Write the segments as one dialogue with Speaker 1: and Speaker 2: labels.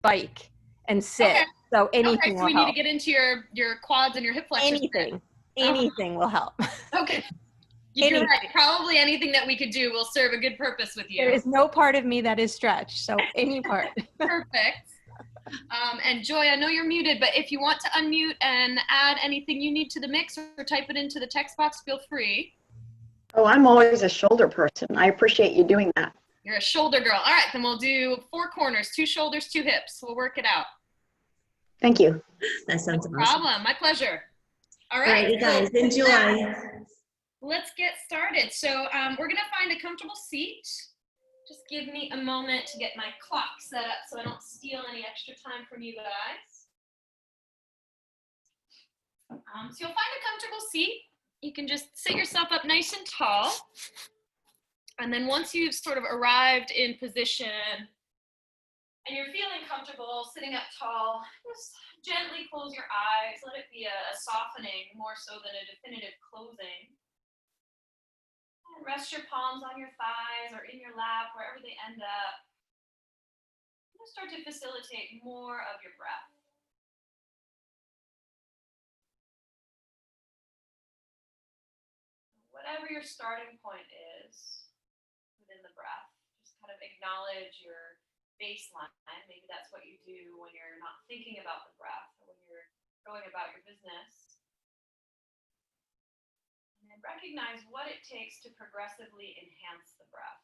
Speaker 1: bike and sit.
Speaker 2: Okay.
Speaker 1: So
Speaker 2: Okay,
Speaker 1: anything
Speaker 2: so
Speaker 1: will
Speaker 2: we need to
Speaker 1: help.
Speaker 2: get into your quads and your hip flexors.
Speaker 1: Anything will help.
Speaker 2: Okay. You're
Speaker 1: Anything.
Speaker 2: right. Probably anything that we could do will serve a good purpose with you.
Speaker 1: There is no part of me that is stretched, so any part.
Speaker 2: Perfect. And Joy, I know you're muted, but if you want to unmute and add anything you need to the mix or type it into the text box, feel free.
Speaker 3: Oh, I'm always a shoulder person. I appreciate you doing that.
Speaker 2: You're a shoulder girl. All right, then we'll do 4 corners, 2 shoulders, 2 hips. We'll work it out.
Speaker 3: Thank you.
Speaker 4: That sounds awesome.
Speaker 2: No problem. My pleasure. All
Speaker 4: All
Speaker 2: right.
Speaker 4: right, you guys, enjoy.
Speaker 2: Let's get started. So we're going to find a comfortable seat. Just give me a moment to get my clock set up so I don't steal any extra time from you guys. So you'll find a comfortable seat. You can just sit yourself up nice and tall. And then once you've sort of arrived in position and you're feeling comfortable sitting up tall, just gently close your eyes. Let it be a softening more so than a definitive closing. And rest your palms on your thighs or in your lap, wherever they end up. Just start to facilitate more of your breath. Whatever your starting point is within the breath, just kind of acknowledge your baseline. Maybe that's what you do when you're not thinking about the breath or when you're going about your business. And then recognize what it takes to progressively enhance the breath.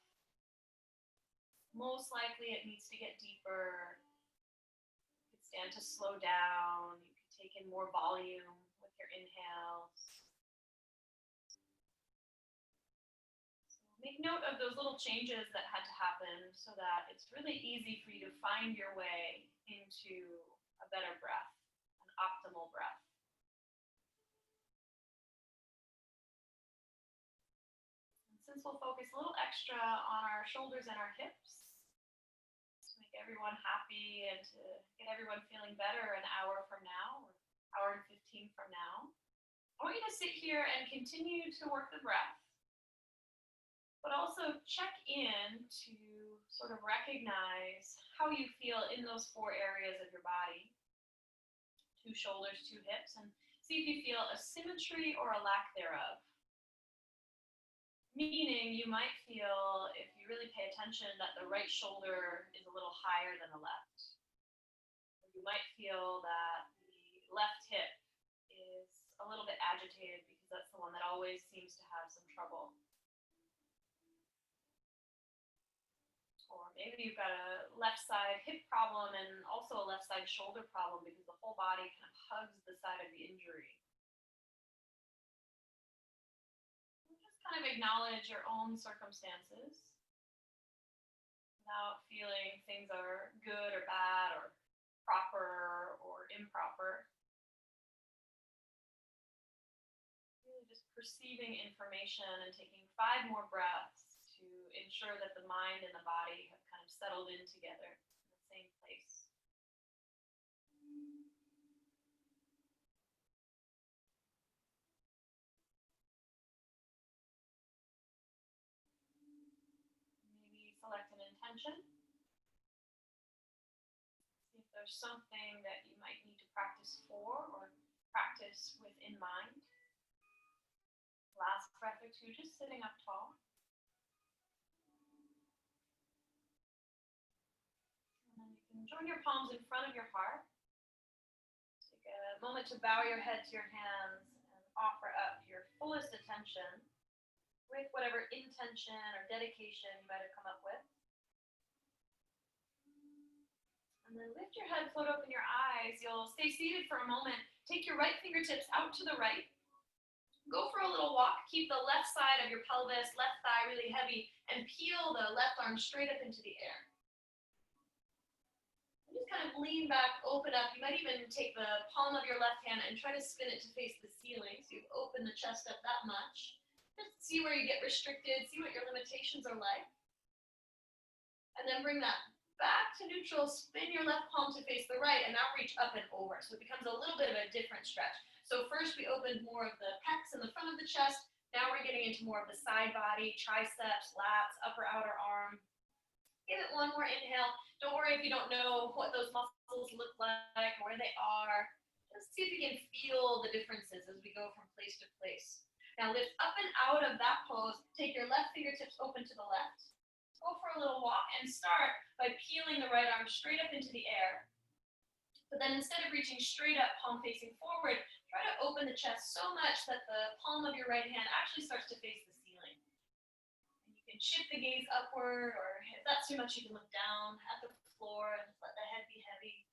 Speaker 2: Most likely it needs to get deeper. You could stand to slow down. You can take in more volume with your inhales. Make note of those little changes that had to happen so that it's really easy for you to find your way into a better breath, an optimal breath. And since we'll focus a little extra on our shoulders and our hips, to make everyone happy and to get everyone feeling better an hour from now, or hour and 15 from now, I want you to sit here and continue to work the breath. But also check in to sort of recognize how you feel in those 4 areas of your body. 2 shoulders, 2 hips, and see if you feel a symmetry or a lack thereof. Meaning you might feel, if you really pay attention, that the right shoulder is a little higher than the left. Or you might feel that the left hip is a little bit agitated because that's the one that always seems to have some trouble. Or maybe you've got a left side hip problem and also a left side shoulder problem because the whole body kind of hugs the side of the injury. Just kind of acknowledge your own circumstances without feeling things are good or bad or proper or improper. Really just perceiving information and taking 5 more breaths to ensure that the mind and the body have kind of settled in together in the same place. Maybe select an intention. See if there's something that you might need to practice for or practice with in mind. Last breath or 2, just sitting up tall. Join your palms in front of your heart. Take a moment to bow your head to your hands and offer up your fullest attention with whatever intention or dedication you might have come up with. And then lift your head, float open your eyes. You'll stay seated for a moment. Take your right fingertips out to the right. Go for a little walk. Keep the left side of your pelvis, left thigh really heavy, and peel the left arm straight up into the air. Just kind of lean back, open up. You might even take the palm of your left hand and try to spin it to face the ceiling. So you've opened the chest up that much. Just see where you get restricted, see what your limitations are like. And then bring that back to neutral, spin your left palm to face the right, and now reach up and over. So it becomes a little bit of a different stretch. So first we opened more of the pecs in the front of the chest. Now we're getting into more of the side body, triceps, lats, upper outer arm. Give it one more inhale. Don't worry if you don't know what those muscles look like, where they are. Just see if you can feel the differences as we go from place to place. Now lift up and out of that pose. Take your left fingertips open to the left. Go for a little walk and start by peeling the right arm straight up into the air. But then instead of reaching straight up, palm facing forward, try to open the chest so much that the palm of your right hand actually starts to face the ceiling. And you can shift the gaze upward, or if that's too much, you can look down at the floor and just let the head be heavy.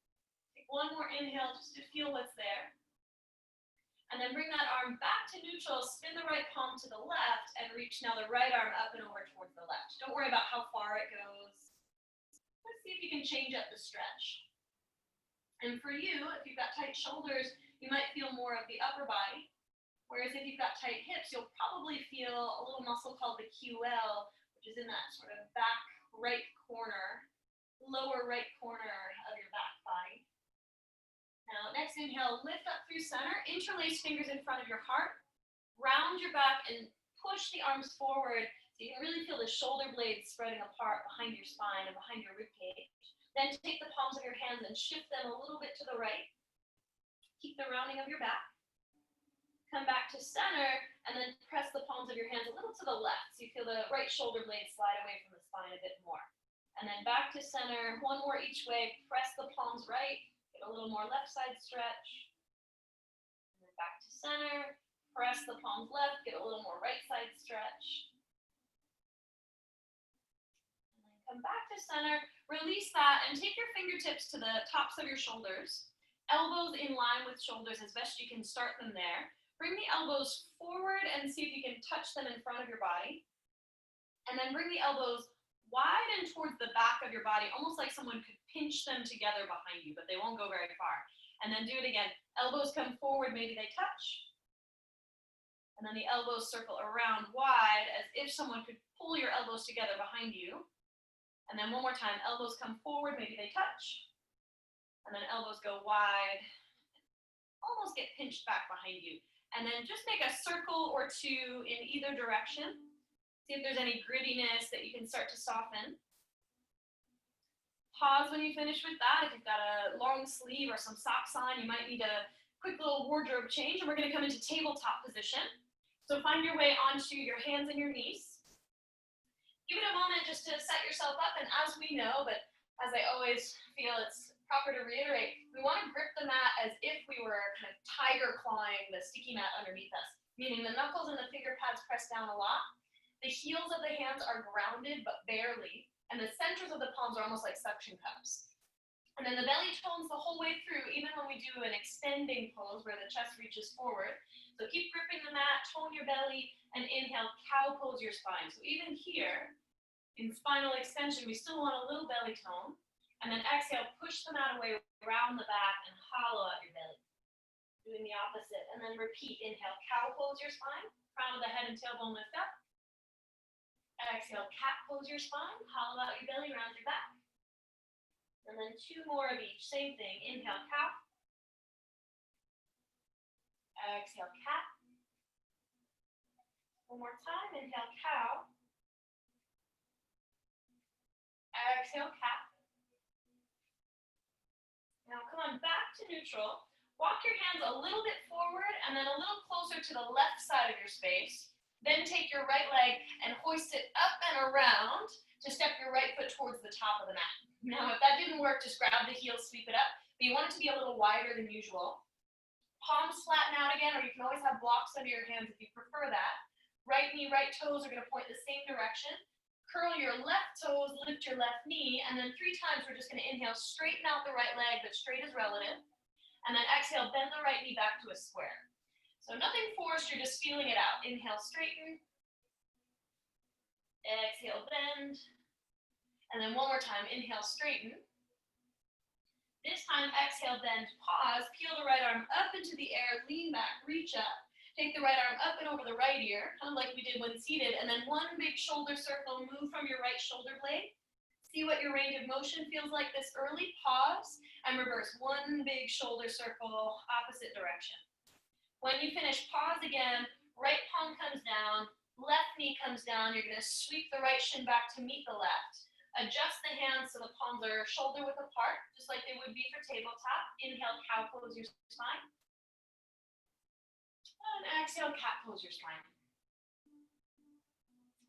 Speaker 2: Take one more inhale just to feel what's there. And then bring that arm back to neutral, spin the right palm to the left, and reach now the right arm up and over towards the left. Don't worry about how far it goes. Let's see if you can change up the stretch. And for you, if you've got tight shoulders, you might feel more of the upper body. Whereas if you've got tight hips, you'll probably feel a little muscle called the QL, which is in that sort of back right corner, lower right corner of your back body. Now, next inhale, lift up through center, interlace fingers in front of your heart, round your back and push the arms forward so you can really feel the shoulder blades spreading apart behind your spine and behind your ribcage. Then take the palms of your hands and shift them a little bit to the right. Keep the rounding of your back. Come back to center and then press the palms of your hands a little to the left so you feel the right shoulder blades slide away from the spine a bit more. And then back to center, one more each way, press the palms right. Get a little more left side stretch. And then back to center, press the palms left, get a little more right side stretch. And then come back to center, release that, and take your fingertips to the tops of your shoulders. Elbows in line with shoulders as best you can, start them there. Bring the elbows forward and see if you can touch them in front of your body. And then bring the elbows wide and towards the back of your body, almost like someone could pinch them together behind you, but they won't go very far. And then do it again. Elbows come forward, maybe they touch. And then the elbows circle around wide as if someone could pull your elbows together behind you. And then one more time, elbows come forward, maybe they touch. And then elbows go wide, almost get pinched back behind you. And then just make a circle or two in either direction. See if there's any grittiness that you can start to soften. Pause when you finish with that. If you've got a long sleeve or some socks on, you might need a quick little wardrobe change, and we're going to come into tabletop position. So find your way onto your hands and your knees. Give it a moment just to set yourself up, and as we know, but as I always feel it's proper to reiterate, we want to grip the mat as if we were kind of tiger clawing the sticky mat underneath us, meaning the knuckles and the finger pads press down a lot. The heels of the hands are grounded, but barely, and the centers of the palms are almost like suction cups. And then the belly tones the whole way through, even when we do an extending pose where the chest reaches forward. So keep gripping the mat, tone your belly, and inhale, cow pose your spine. So even here, in spinal extension, we still want a little belly tone. And then exhale, push the mat away, round the back, and hollow out your belly. Doing the opposite. And then repeat, inhale, cow pose your spine, crown of the head and tailbone lift up. Exhale, cat pose your spine, hollow out your belly, round your back. And then two more of each, same thing. Inhale, cow. Exhale, cat. One more time, inhale, cow. Exhale, cat. Now come on back to neutral. Walk your hands a little bit forward and then a little closer to the left side of your space. Then take your right leg and hoist it up and around to step your right foot towards the top of the mat. Now, if that didn't work, just grab the heels, sweep it up. But you want it to be a little wider than usual. Palms flatten out again, or you can always have blocks under your hands if you prefer that. Right knee, right toes are going to point the same direction. Curl your left toes, lift your left knee, and then 3 times we're just going to inhale, straighten out the right leg, but straight is relative. And then exhale, bend the right knee back to a square. So nothing forced, you're just feeling it out. Inhale, straighten. Exhale, bend. And then one more time, inhale, straighten. This time, exhale, bend, pause, peel the right arm up into the air, lean back, reach up. Take the right arm up and over the right ear, kind of like we did when seated, and then one big shoulder circle, move from your right shoulder blade. See what your range of motion feels like this early, pause, and reverse. One big shoulder circle, opposite direction. When you finish, pause again, right palm comes down, left knee comes down, you're gonna sweep the right shin back to meet the left. Adjust the hands so the palms are shoulder width apart, just like they would be for tabletop. Inhale, cow pose your spine. And exhale, cat pose your spine.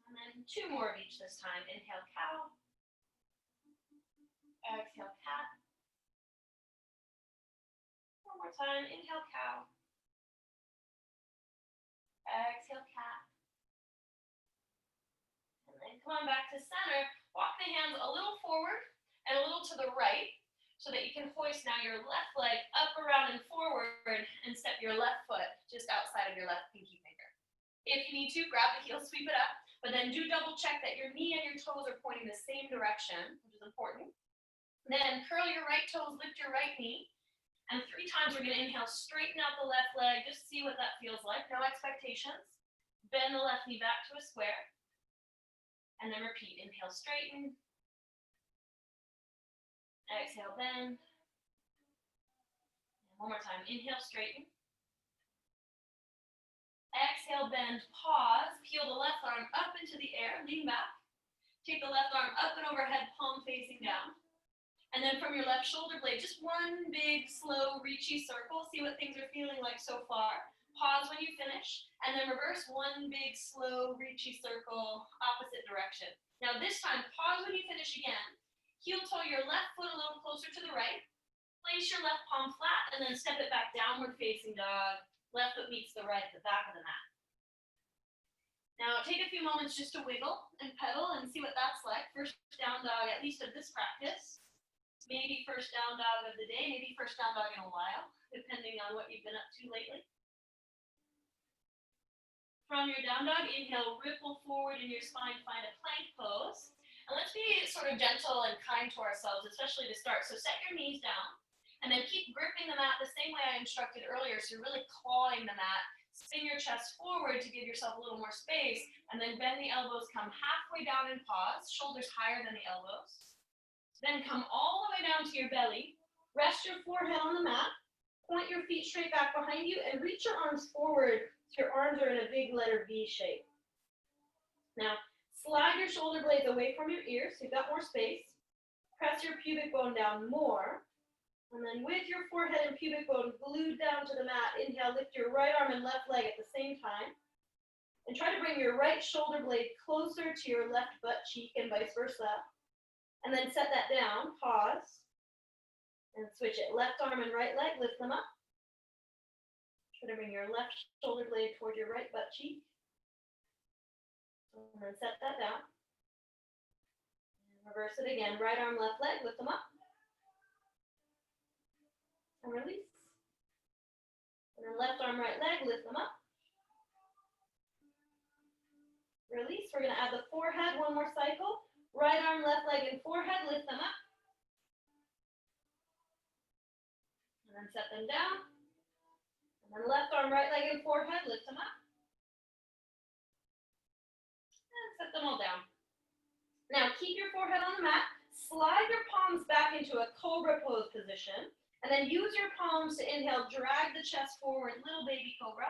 Speaker 2: And then 2 more of each this time. Inhale, cow. Exhale, cat. One more time. Inhale, cow. Exhale, cat. And then come on back to center. Walk the hands a little forward and a little to the right so that you can hoist now your left leg up, around, and forward and step your left foot just outside of your left pinky finger. If you need to, grab the heel, sweep it up, but then do double check that your knee and your toes are pointing the same direction, which is important. Then curl your right toes, lift your right knee, and 3 times we're going to inhale, straighten out the left leg, just see what that feels like, no expectations. Bend the left knee back to a square. And then repeat. Inhale, straighten. Exhale, bend. And one more time. Inhale, straighten. Exhale, bend, pause. Peel the left arm up into the air, lean back. Take the left arm up and overhead, palm facing down. And then from your left shoulder blade, just one big, slow, reachy circle. See what things are feeling like so far. Pause when you finish, and then reverse one big, slow, reachy circle, opposite direction. Now this time, pause when you finish again. Heel toe your left foot a little closer to the right. Place your left palm flat, and then step it back downward facing dog. Left foot meets the right at the back of the mat. Now take a few moments just to wiggle and pedal and see what that's like. First down dog, at least of this practice. Maybe first down dog of the day, maybe first down dog in a while, depending on what you've been up to lately. From your down dog, inhale, ripple forward in your spine, find a plank pose. And let's be sort of gentle and kind to ourselves, especially to start. So set your knees down, and then keep gripping the mat the same way I instructed earlier. So you're really clawing the mat. Spin your chest forward to give yourself a little more space, and then bend the elbows, come halfway down and pause, shoulders higher than the elbows. Then come all the way down to your belly, rest your forehead on the mat, point your feet straight back behind you, and reach your arms forward. Your arms are in a big letter V shape. Now, slide your shoulder blades away from your ears so you've got more space. Press your pubic bone down more. And then with your forehead and pubic bone glued down to the mat, inhale, lift your right arm and left leg at the same time. And try to bring your right shoulder blade closer to your left butt cheek and vice versa. And then set that down, pause, and switch it. Left arm and right leg, lift them up. Try to bring your left shoulder blade toward your right butt cheek. And then set that down. And reverse it again. Right arm, left leg, lift them up. And release. And then left arm, right leg, lift them up. Release. We're going to add the forehead, one more cycle. Right arm, left leg, and forehead, lift them up. And then set them down. And then left arm, right leg, and forehead, lift them up. And set them all down. Now keep your forehead on the mat. Slide your palms back into a cobra pose position. And then use your palms to inhale, drag the chest forward, little baby cobra.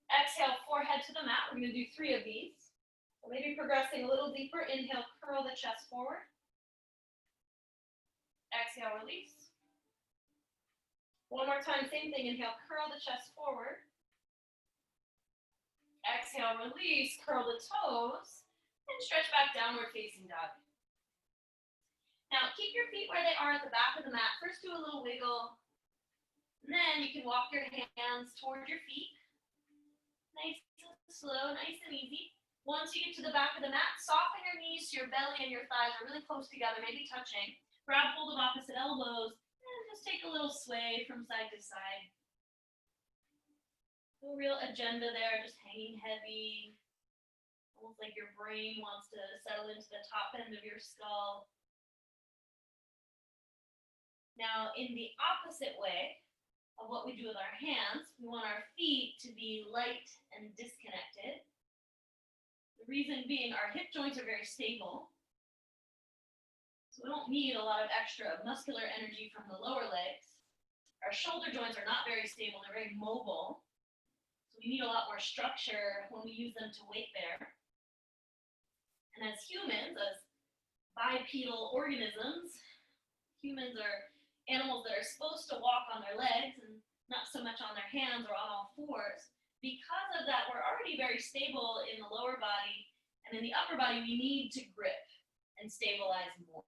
Speaker 2: Exhale, forehead to the mat. We're going to do 3 of these. So maybe progressing a little deeper. Inhale, curl the chest forward. Exhale, release. One more time, same thing. Inhale, curl the chest forward. Exhale, release, curl the toes, and stretch back downward facing dog. Now, keep your feet where they are at the back of the mat. First, do a little wiggle. And then you can walk your hands toward your feet. Nice and slow, nice and easy. Once you get to the back of the mat, soften your knees so your belly and your thighs are really close together, maybe touching. Grab hold of opposite elbows. And just take a little sway from side to side. No real agenda there, just hanging heavy. Almost like your brain wants to settle into the top end of your skull. Now, in the opposite way of what we do with our hands, we want our feet to be light and disconnected. The reason being our hip joints are very stable. So we don't need a lot of extra muscular energy from the lower legs. Our shoulder joints are not very stable, they're very mobile. So we need a lot more structure when we use them to weight bear. And as humans, as bipedal organisms. Humans are animals that are supposed to walk on their legs and not so much on their hands or on all fours. Because of that, we're already very stable in the lower body, and in the upper body, we need to grip and stabilize more.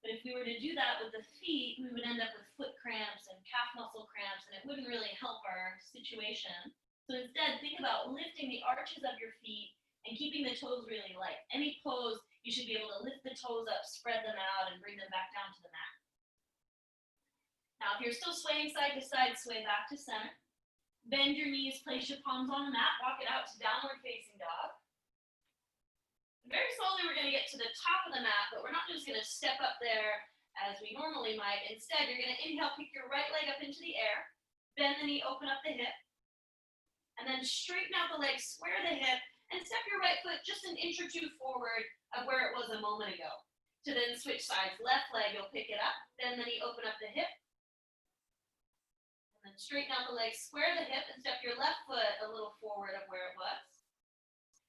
Speaker 2: But if we were to do that with the feet, we would end up with foot cramps and calf muscle cramps, and it wouldn't really help our situation. So instead, think about lifting the arches of your feet and keeping the toes really light. Any pose, you should be able to lift the toes up, spread them out, and bring them back down to the mat. Now, if you're still swaying side to side, sway back to center. Bend your knees, place your palms on the mat, walk it out to downward facing dog. Very slowly, we're going to get to the top of the mat, but we're not just going to step up there as we normally might. Instead, you're going to inhale, pick your right leg up into the air, bend the knee, open up the hip, and then straighten out the leg, square the hip, and step your right foot just an inch or two forward of where it was a moment ago. To then switch sides. Left leg, you'll pick it up, bend the knee, open up the hip, and then straighten out the leg, square the hip, and step your left foot a little forward of where it was.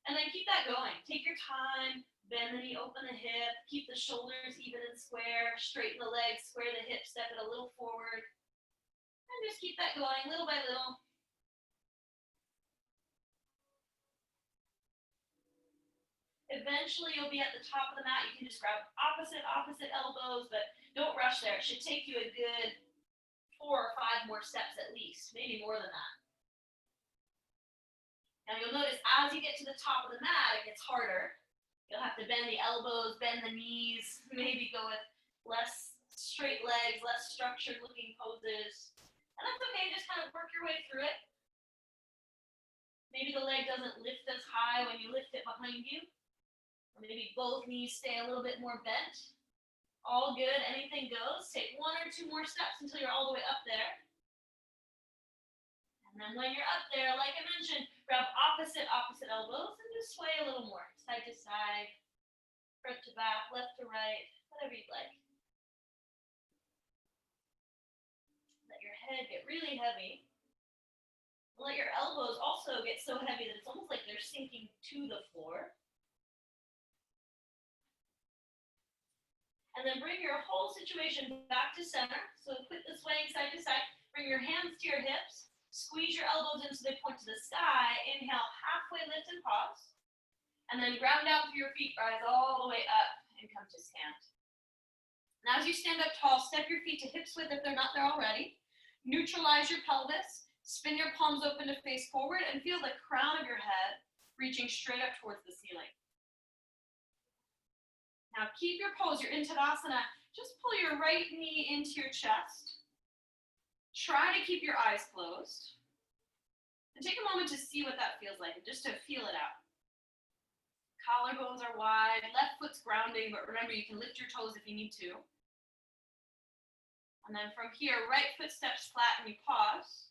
Speaker 2: And then keep that going. Take your time, bend the knee, open the hip, keep the shoulders even and square, straighten the legs, square the hip, step it a little forward. And just keep that going little by little. Eventually you'll be at the top of the mat. You can just grab opposite elbows, but don't rush there. It should take you a good 4 or 5 more steps at least, maybe more than that. Now you'll notice as you get to the top of the mat, it gets harder. You'll have to bend the elbows, bend the knees, maybe go with less straight legs, less structured looking poses. And that's okay, just kind of work your way through it. Maybe the leg doesn't lift as high when you lift it behind you. Or maybe both knees stay a little bit more bent. All good, anything goes. Take 1 or 2 more steps until you're all the way up there. And then when you're up there, like I mentioned, grab opposite elbows and just sway a little more. Side to side, front to back, left to right, whatever you'd like. Let your head get really heavy. Let your elbows also get so heavy that it's almost like they're sinking to the floor. And then bring your whole situation back to center. So quit the swaying side to side. Bring your hands to your hips. Squeeze your elbows in so they point to the sky. Inhale, halfway lift and pause. And then ground down through your feet, rise all the way up and come to stand. Now as you stand up tall, step your feet to hips width if they're not there already. Neutralize your pelvis. Spin your palms open to face forward and feel the crown of your head reaching straight up towards the ceiling. Now keep your pose, you're in Tadasana. Just pull your right knee into your chest. Try to keep your eyes closed. And take a moment to see what that feels like, just to feel it out. Collarbones are wide, left foot's grounding, but remember you can lift your toes if you need to. And then from here, right foot steps flat and you pause.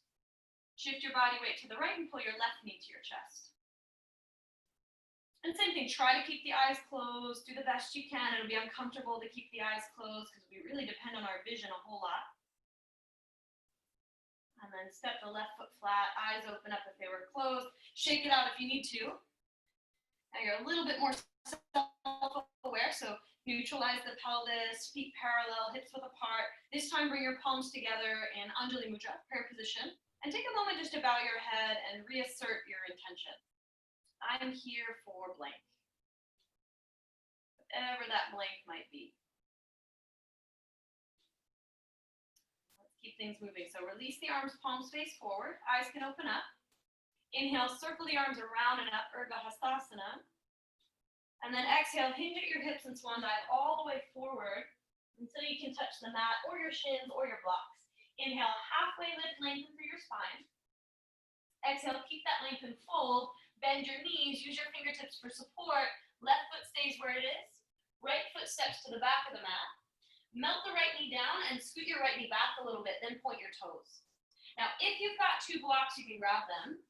Speaker 2: Shift your body weight to the right and pull your left knee to your chest. And same thing, try to keep the eyes closed, do the best you can. It'll be uncomfortable to keep the eyes closed because we really depend on our vision a whole lot. And then step the left foot flat, eyes open up if they were closed. Shake it out if you need to. Now you're a little bit more self-aware, so neutralize the pelvis, feet parallel, hips width apart. This time bring your palms together in Anjali Mudra, prayer position. And take a moment just to bow your head and reassert your intention. I'm here for blank. Whatever that blank might be. Let's keep things moving. So release the arms, palms face forward. Eyes can open up. Inhale, circle the arms around and up, Urdhva Hastasana. And then exhale, hinge at your hips and swan dive all the way forward until you can touch the mat or your shins or your blocks. Inhale, halfway lift, lengthen through your spine. Exhale, keep that length and fold. Bend your knees, use your fingertips for support. Left foot stays where it is. Right foot steps to the back of the mat. Melt the right knee down and scoot your right knee back a little bit, then point your toes. Now, if you've got 2 blocks, you can grab them.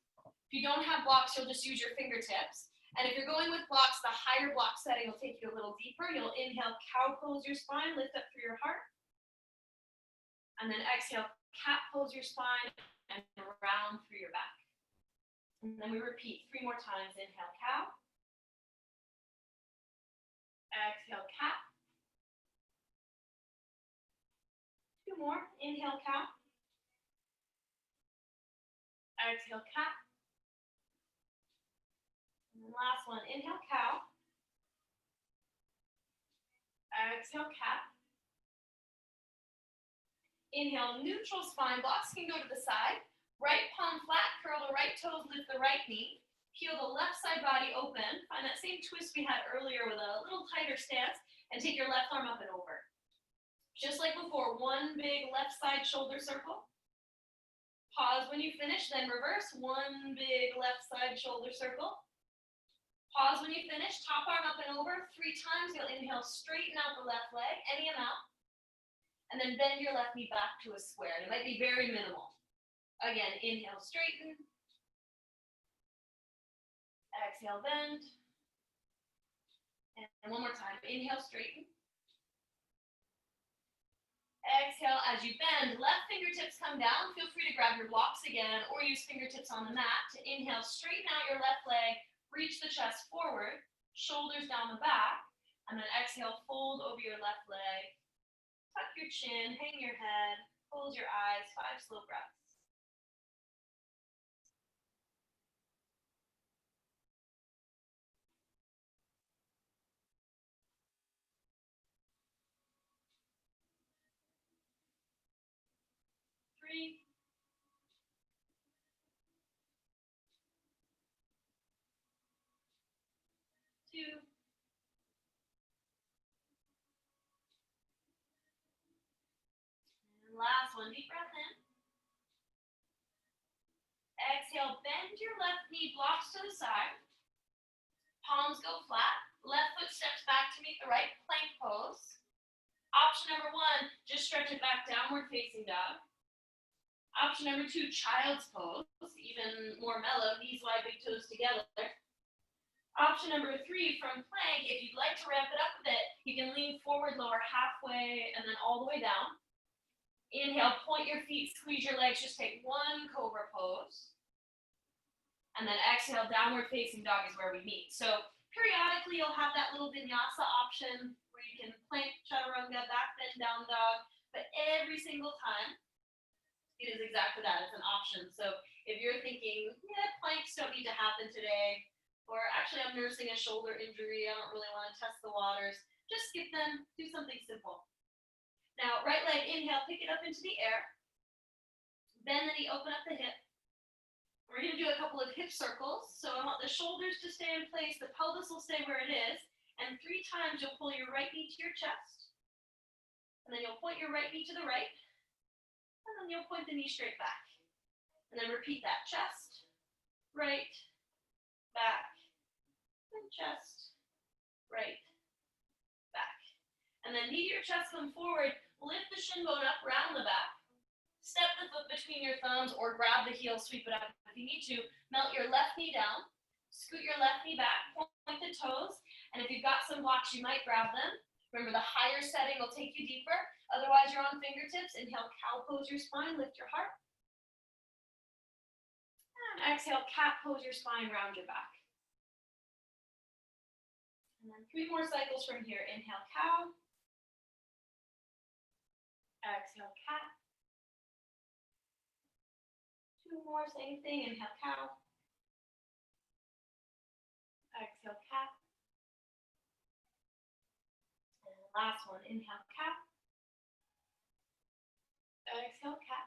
Speaker 2: If you don't have blocks, you'll just use your fingertips. And if you're going with blocks, the higher block setting will take you a little deeper. You'll inhale, cow pose your spine, lift up through your heart. And then exhale, cat pose your spine and round through your back. And then we repeat 3 more times. Inhale, cow. Exhale, cat. 2 more. Inhale, cow. Exhale, cat. And then last one. Inhale, cow. Exhale, cat. Inhale, neutral spine. Blocks can go to the side. Right palm flat, curl the right toes, lift the right knee. Peel the left side body open. Find that same twist we had earlier with a little tighter stance. And take your left arm up and over. Just like before, one big left side shoulder circle. Pause when you finish, then reverse. One big left side shoulder circle. Pause when you finish. Top arm up and over 3 times. You'll inhale, straighten out the left leg, any amount. And then bend your left knee back to a square. It might be very minimal. Again, inhale, straighten. Exhale, bend. And one more time. Inhale, straighten. Exhale, as you bend, left fingertips come down. Feel free to grab your blocks again or use fingertips on the mat to inhale, straighten out your left leg, reach the chest forward, shoulders down the back, and then exhale, fold over your left leg. Tuck your chin, hang your head, close your eyes, 5 slow breaths. Three, 2, and last one, deep breath in. Exhale, bend your left knee, blocks to the side. Palms go flat. Left foot steps back to meet the right, plank pose. Option number 1, just stretch it back, downward facing dog. Option number 2, child's pose, even more mellow, knees wide, big toes together. Option number 3, from plank, if you'd like to ramp it up a bit, you can lean forward, lower halfway, and then all the way down. Inhale, point your feet, squeeze your legs, just take 1 cobra pose. And then exhale, downward facing dog is where we meet. So periodically you'll have that little vinyasa option where you can plank, chaturanga, back bend, down dog, but every single time it is exactly that, it's an option. So if you're thinking, yeah, planks don't need to happen today, or actually I'm nursing a shoulder injury, I don't really want to test the waters, just skip them, do something simple. Now, right leg, inhale, pick it up into the air. Bend the knee, open up the hip. We're going to do a couple of hip circles. So I want the shoulders to stay in place, the pelvis will stay where it is, and 3 times you'll pull your right knee to your chest. And then you'll point your right knee to the right, and then you'll point the knee straight back. And then repeat that, chest, right, back, and chest, right, back. And then knee to your chest, come forward, lift the shin bone up, round the back. Step the foot between your thumbs or grab the heel, sweep it up if you need to. Melt your left knee down, scoot your left knee back, point the toes, and if you've got some blocks, you might grab them. Remember, the higher setting will take you deeper. Otherwise, you're on fingertips. Inhale, cow pose your spine, lift your heart. And exhale, cat pose your spine, round your back. And then 3 more cycles from here. Inhale, cow. Exhale, cat. 2 more, same thing. Inhale, cow. Exhale, cat. And last one. Inhale, cat. Exhale, cat.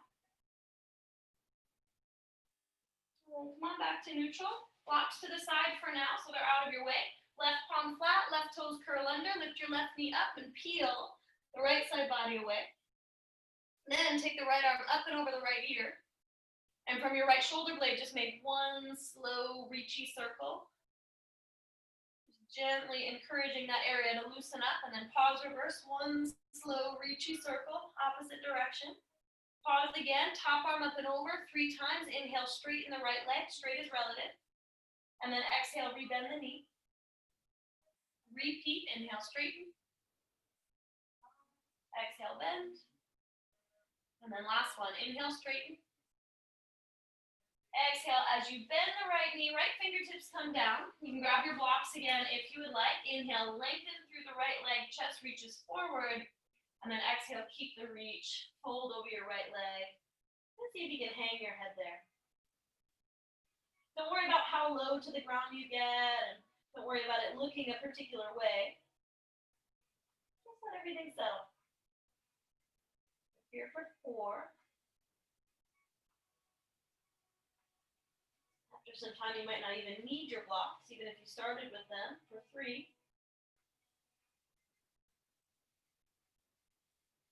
Speaker 2: Come on back to neutral. Blocks to the side for now, so they're out of your way. Left palm flat, left toes curl under. Lift your left knee up and peel the right side body away. Then take the right arm up and over the right ear. And from your right shoulder blade, just make 1 slow, reachy circle. Just gently encouraging that area to loosen up, and then pause, reverse, 1 slow, reachy circle, opposite direction. Pause again, top arm up and over 3 times. Inhale, straighten the right leg, straight as relative. And then exhale, rebend the knee. Repeat, inhale, straighten. Exhale, bend. And then last one, inhale, straighten. Exhale, as you bend the right knee, right fingertips come down. You can grab your blocks again if you would like. Inhale, lengthen through the right leg, chest reaches forward. And then exhale, keep the reach, fold over your right leg. Let's see if you can hang your head there. Don't worry about how low to the ground you get, and don't worry about it looking a particular way. Just let everything settle. Here for 4. After some time, you might not even need your blocks, even if you started with them, for 3,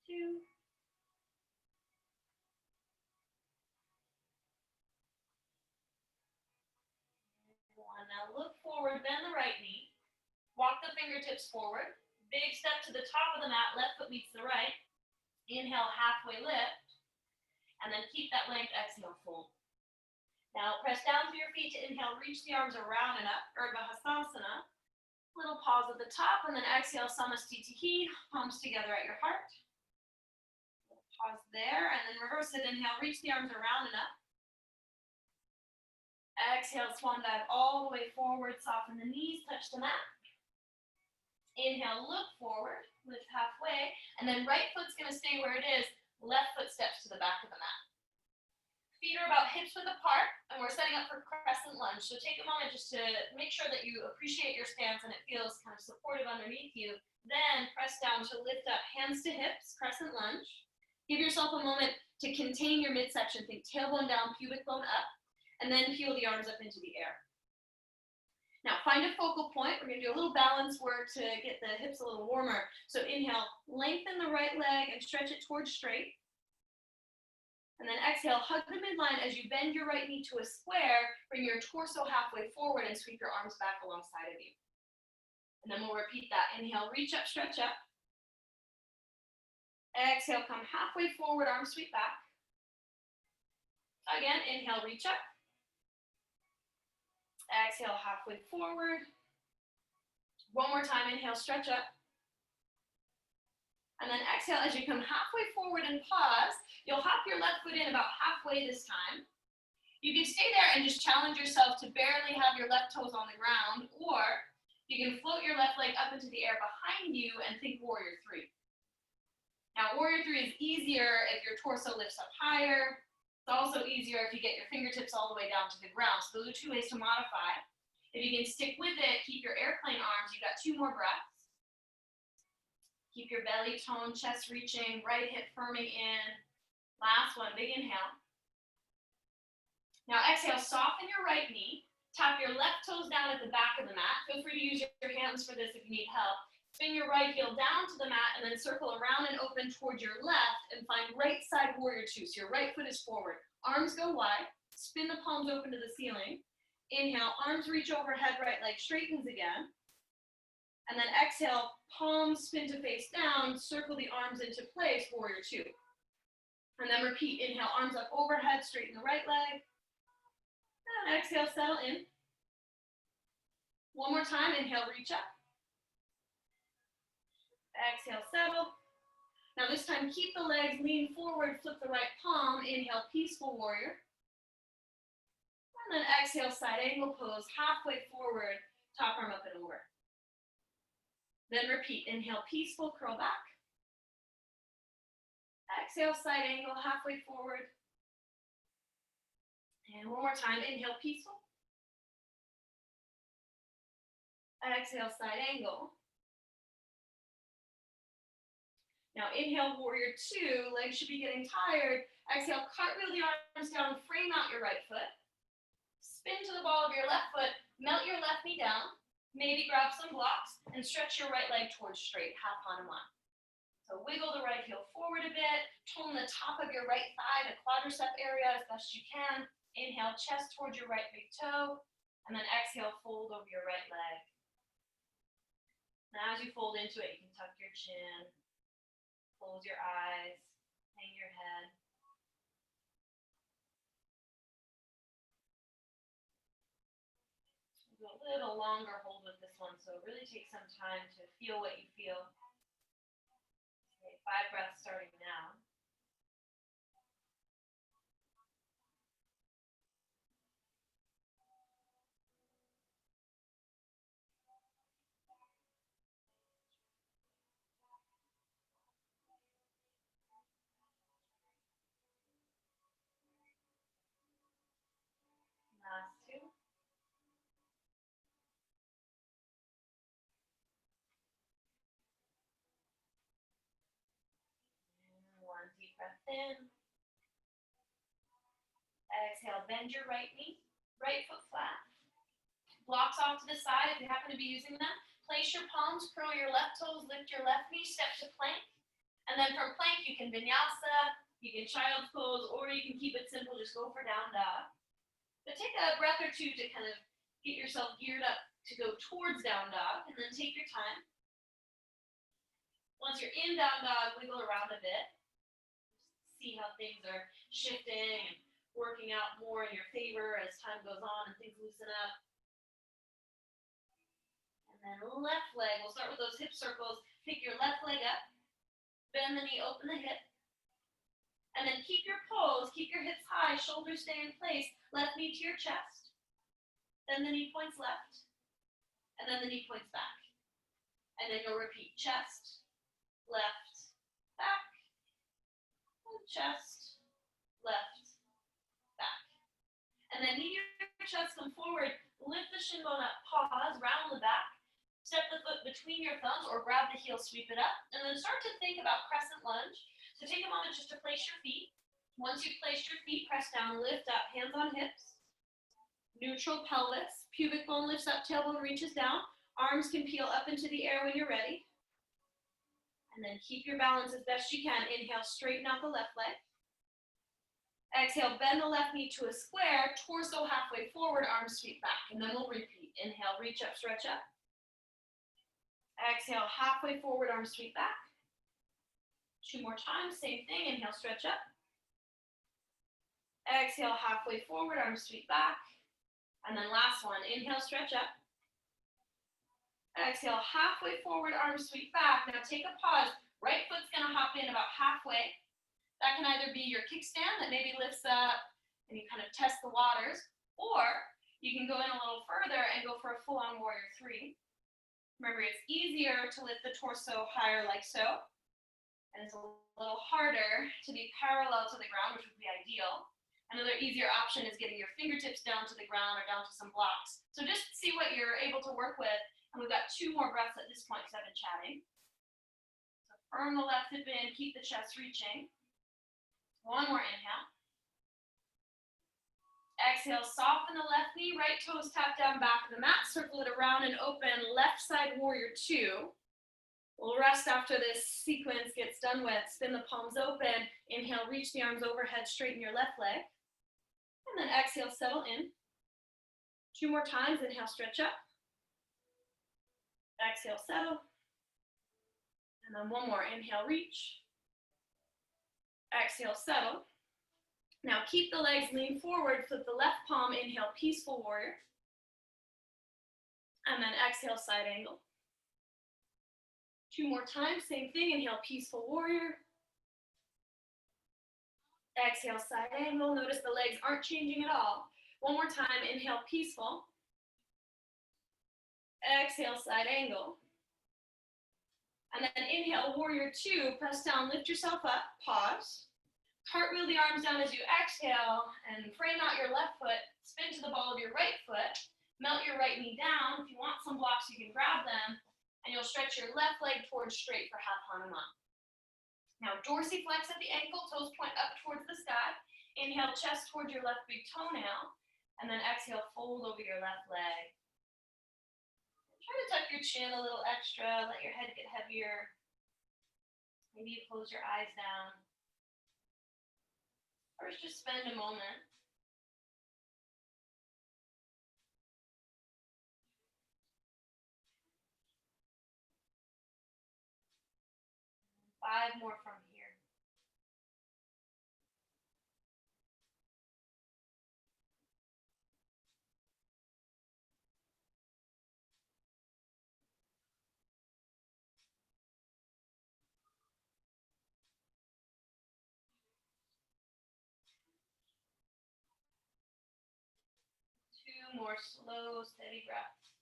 Speaker 2: 2, 1. Now look forward, bend the right knee. Walk the fingertips forward. Big step to the top of the mat, left foot meets the right. Inhale, halfway lift. And then keep that length, exhale, fold. Now press down through your feet to inhale, reach the arms around and up, Urdhva Hastasana. Little pause at the top, and then exhale, Samastitihi, palms together at your heart. Pause there, and then reverse it. Inhale, reach the arms around and up. Exhale, swan dive all the way forward, soften the knees, touch the mat. Inhale, look forward, lift halfway, and then right foot's gonna stay where it is, left foot steps to the back of the mat. Feet are about hips width apart, and we're setting up for crescent lunge. So take a moment just to make sure that you appreciate your stance and it feels kind of supportive underneath you. Then press down to lift up, hands to hips, crescent lunge. Give yourself a moment to contain your midsection. Think tailbone down, pubic bone up, and then peel the arms up into the air. Now find a focal point. We're gonna do a little balance work to get the hips a little warmer. So inhale, lengthen the right leg and stretch it towards straight. And then exhale, hug the midline as you bend your right knee to a square, bring your torso halfway forward and sweep your arms back alongside of you. And then we'll repeat that. Inhale, reach up, stretch up. Exhale, come halfway forward, arms sweep back. Again, inhale, reach up. Exhale, halfway forward. One more time, inhale, stretch up. And then exhale, as you come halfway forward and pause, you'll hop your left foot in about halfway this time. You can stay there and just challenge yourself to barely have your left toes on the ground, or you can float your left leg up into the air behind you and think warrior 3. Now, warrior 3 is easier if your torso lifts up higher. It's also easier if you get your fingertips all the way down to the ground. So those are 2 ways to modify. If you can stick with it, keep your airplane arms. You've got 2 more breaths. Keep your belly toned, chest reaching, right hip firming in. Last one, big inhale. Now exhale, soften your right knee. Tap your left toes down at the back of the mat. Feel free to use your hands for this if you need help. Spin your right heel down to the mat and then circle around and open towards your left and find right side warrior 2. So your right foot is forward. Arms go wide. Spin the palms open to the ceiling. Inhale, arms reach overhead, right leg straightens again. And then exhale, palms spin to face down, circle the arms into place, warrior 2. And then repeat, inhale, arms up overhead, straighten the right leg. And exhale, settle in. One more time, inhale, reach up. Exhale, settle. Now this time, keep the legs, lean forward, flip the right palm. Inhale, peaceful warrior. And then exhale, side angle pose, halfway forward, top arm up and over. Then repeat, inhale, peaceful, curl back. Exhale, side angle, halfway forward. And one more time, inhale, peaceful. Exhale, side angle. Now inhale, warrior 2, legs should be getting tired. Exhale, cartwheel the arms down, frame out your right foot. Spin to the ball of your left foot, melt your left knee down, maybe grab some blocks, and stretch your right leg towards straight, half Hanuman. So wiggle the right heel forward a bit, tone the top of your right thigh, the quadricep area as best you can. Inhale, chest towards your right big toe, and then exhale, fold over your right leg. Now as you fold into it, you can tuck your chin, close your eyes, hang your head. Do a little longer hold with this one, so really take some time to feel what you feel. Okay, 5 breaths starting now. in. Exhale, bend your right knee, right foot flat. Blocks off to the side if you happen to be using them. Place your palms, curl your left toes, lift your left knee, step to plank. And then from plank, you can vinyasa, you can child's pose, or you can keep it simple, just go for down dog. But take a breath or two to kind of get yourself geared up to go towards down dog, and then take your time. Once you're in down dog, wiggle around a bit. See how things are shifting and working out more in your favor as time goes on and things loosen up. And then left leg, we'll start with those hip circles. Pick your left leg up, bend the knee, open the hip. And then keep your pose, keep your hips high, shoulders stay in place. Left knee to your chest. Then the knee points left. And then the knee points back. And then you'll repeat chest, left, back, and chest, left, back. And then knee your chest come forward, lift the shin bone up, pause, round the back, step the foot between your thumbs or grab the heel, sweep it up, and then start to think about crescent lunge. So take a moment just to place your feet. Once you've placed your feet, press down, lift up, hands on hips. Neutral pelvis, pubic bone lifts up, tailbone reaches down. Arms can peel up into the air when you're ready. And then keep your balance as best you can. Inhale, straighten out the left leg. Exhale, bend the left knee to a square, torso halfway forward, arms sweep back. And then we'll repeat. Inhale, reach up, stretch up. Exhale, halfway forward, arms sweep back. 2 more times, same thing. Inhale, stretch up. Exhale, halfway forward, arms sweep back. And then last one, inhale, stretch up. Exhale, halfway forward, arms sweep back. Now take a pause. Right foot's gonna hop in about halfway. That can either be your kickstand that maybe lifts up and you kind of test the waters, or you can go in a little further and go for a full-on warrior 3. Remember, it's easier to lift the torso higher like so, and it's a little harder to be parallel to the ground, which would be ideal. Another easier option is getting your fingertips down to the ground or down to some blocks. So just see what you're able to work with. And we've got 2 more breaths at this point because I've been chatting. So firm the left hip in, keep the chest reaching. 1 more inhale. Exhale, soften the left knee, right toes tap down back of the mat, circle it around and open, left side warrior 2. We'll rest after this sequence gets done with. Spin the palms open, inhale, reach the arms overhead, straighten your left leg. And then exhale, settle in. 2 more times, inhale, stretch up. Exhale, settle. And then 1 more, inhale, reach. Exhale, settle. Now keep the legs lean forward, flip the left palm, inhale, peaceful warrior. And then exhale, side angle. 2 more times, same thing, inhale, peaceful warrior. Exhale, side angle. Notice the legs aren't changing at all. 1 more time, inhale, peaceful. Exhale, side angle. And then inhale, warrior 2, press down, lift yourself up, pause. Cartwheel the arms down as you exhale and frame out your left foot, spin to the ball of your right foot, melt your right knee down. If you want some blocks, you can grab them, and you'll stretch your left leg towards straight for half Hanuman. Now dorsiflex at the ankle, toes point up towards the sky. Inhale, chest towards your left big toenail, and then exhale, fold over your left leg. Try to tuck your chin a little extra, let your head get heavier. Maybe you close your eyes down. Or just spend a moment. Five more from here. Two more slow, steady breaths.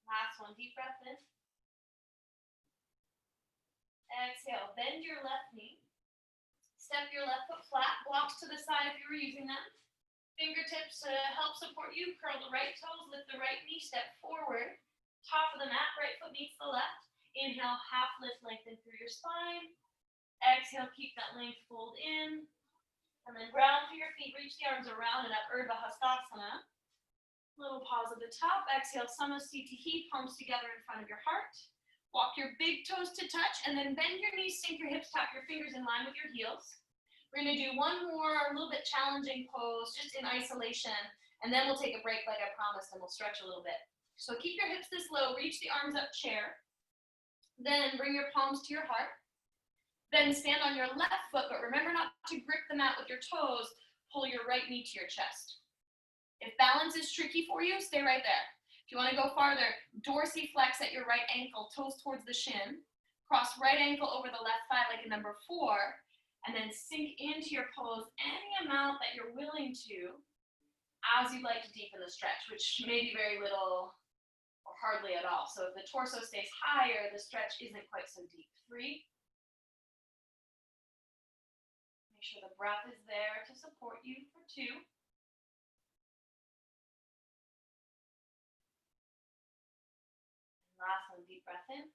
Speaker 2: Last one, deep breath in. Exhale, bend your left knee. Step your left foot flat, blocks to the side if you were using them. Fingertips help support you. Curl the right toes, lift the right knee, step forward. Top of the mat, right foot meets the left. Inhale, half lift, lengthen through your spine. Exhale, keep that length, fold in. And then ground through your feet, reach the arms around and up, Urdhva Hastasana. Little pause at the top. Exhale, Samasthiti, palms together in front of your heart. Walk your big toes to touch, and then bend your knees, sink your hips, tap your fingers in line with your heels. We're gonna do one more, a little bit challenging pose, just in isolation, and then we'll take a break like I promised, and we'll stretch a little bit. So keep your hips this low, reach the arms up, chair. Then bring your palms to your heart. Then stand on your left foot, but remember not to grip the mat with your toes. Pull your right knee to your chest. If balance is tricky for you, stay right there. If you want to go farther, dorsiflex at your right ankle, toes towards the shin. Cross right ankle over the left thigh like a number 4, and then sink into your pose any amount that you're willing to as you'd like to deepen the stretch, which may be very little or hardly at all. So if the torso stays higher, the stretch isn't quite so deep. 3. Make sure the breath is there to support you for 2. Last one, deep breath in.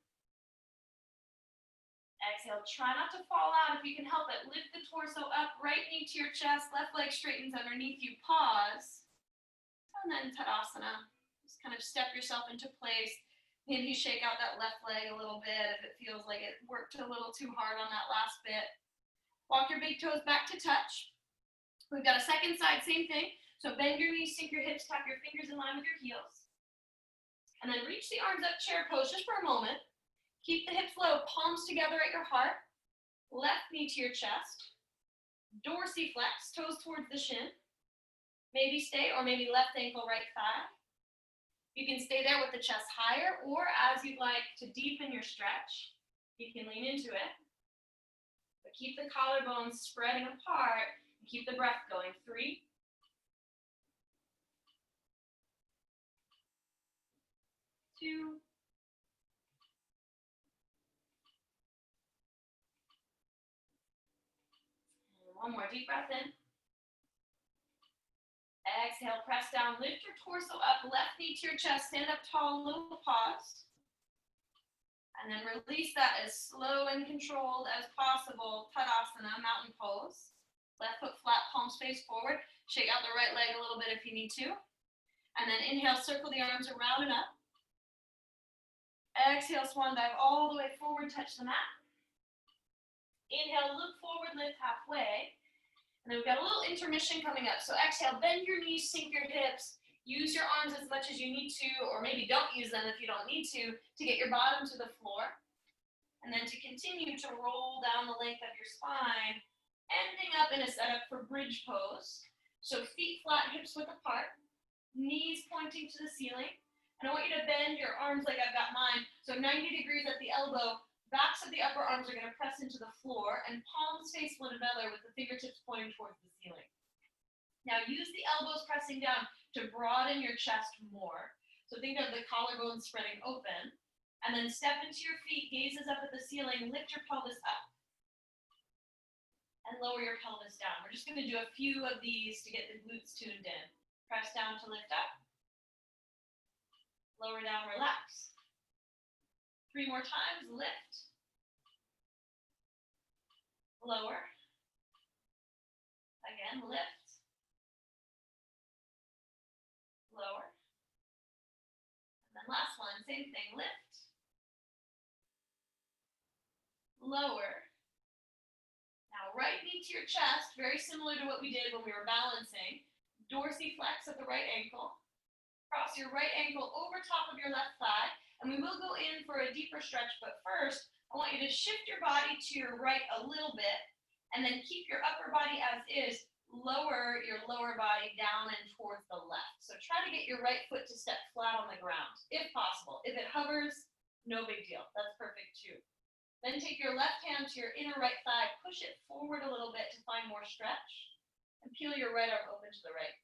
Speaker 2: Exhale, try not to fall out if you can help it. Lift the torso up, right knee to your chest, left leg straightens underneath you, pause. And then Tadasana. Just kind of step yourself into place. Maybe shake out that left leg a little bit if it feels like it worked a little too hard on that last bit. Walk your big toes back to touch. We've got a second side, same thing. So bend your knees, sink your hips, tap your fingers in line with your heels. And then reach the arms up, chair pose just for a moment. Keep the hips low, palms together at your heart. Left knee to your chest. Dorsiflex, toes towards the shin. Maybe stay, or maybe left ankle, right thigh. You can stay there with the chest higher, or as you'd like to deepen your stretch, you can lean into it. But keep the collarbones spreading apart and keep the breath going. 3. 2. And one more deep breath in. Exhale, press down, lift your torso up, left knee to your chest, stand up tall, little pause. And then release that as slow and controlled as possible. Tadasana, mountain pose. Left foot flat, palms face forward. Shake out the right leg a little bit if you need to. And then inhale, circle the arms around and up. Exhale, swan dive all the way forward, touch the mat. Inhale, look forward, lift halfway. And then we've got a little intermission coming up. So exhale, bend your knees, sink your hips. Use your arms as much as you need to, or maybe don't use them if you don't need to get your bottom to the floor. And then to continue to roll down the length of your spine, ending up in a setup for bridge pose. So feet flat, hips width apart, knees pointing to the ceiling. And I want you to bend your arms like I've got mine. So 90 degrees at the elbow. Backs of the upper arms are going to press into the floor, and palms face one another with the fingertips pointing towards the ceiling. Now use the elbows pressing down to broaden your chest more. So think of the collarbone spreading open, and then step into your feet, gazes up at the ceiling, lift your pelvis up, and lower your pelvis down. We're just going to do a few of these to get the glutes tuned in. Press down to lift up, lower down, relax. 3 more times, lift, lower, again, lift, lower, and then last one, same thing, lift, lower. Now right knee to your chest, very similar to what we did when we were balancing, dorsiflex at the right ankle, cross your right ankle over top of your left thigh, and we will go in for a deeper stretch, but first, I want you to shift your body to your right a little bit, and then keep your upper body as is, lower your lower body down and towards the left. So try to get your right foot to step flat on the ground, if possible. If it hovers, no big deal, that's perfect too. Then take your left hand to your inner right thigh, push it forward a little bit to find more stretch, and peel your right arm open to the right.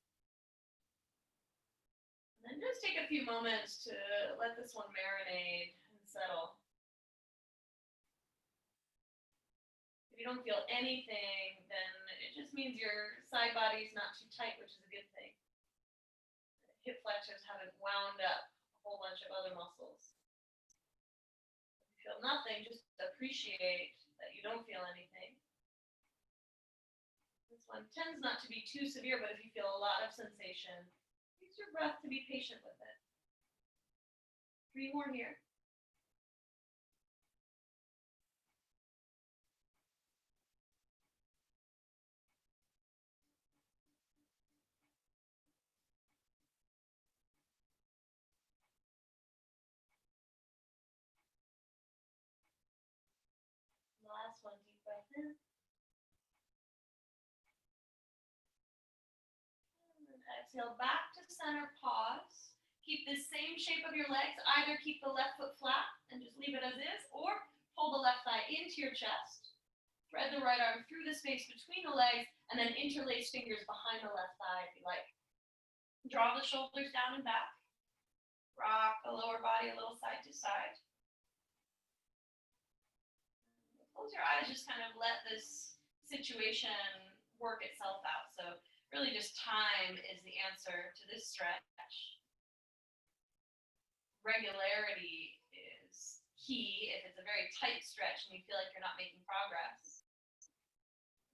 Speaker 2: And then just take a few moments to let this one marinate and settle. If you don't feel anything, then It just means your side body is not too tight, which is a good thing. Hip flexors haven't wound up a whole bunch of other muscles. If you feel nothing, just appreciate that you don't feel anything. This one tends not to be too severe, but if you feel a lot of sensation, use your breath to be patient with it. 3 more here. Last one, deep breath in. And then exhale back to center, pause. Keep the same shape of your legs. Either keep the left foot flat and just leave it as is, or pull the left thigh into your chest. Thread the right arm through the space between the legs, and then interlace fingers behind the left thigh if you like. Draw the shoulders down and back. Rock the lower body a little side to side. Close your eyes, just kind of let this situation work itself out. So really just time is the answer to this stretch. Regularity is key if it's a very tight stretch and you feel like you're not making progress.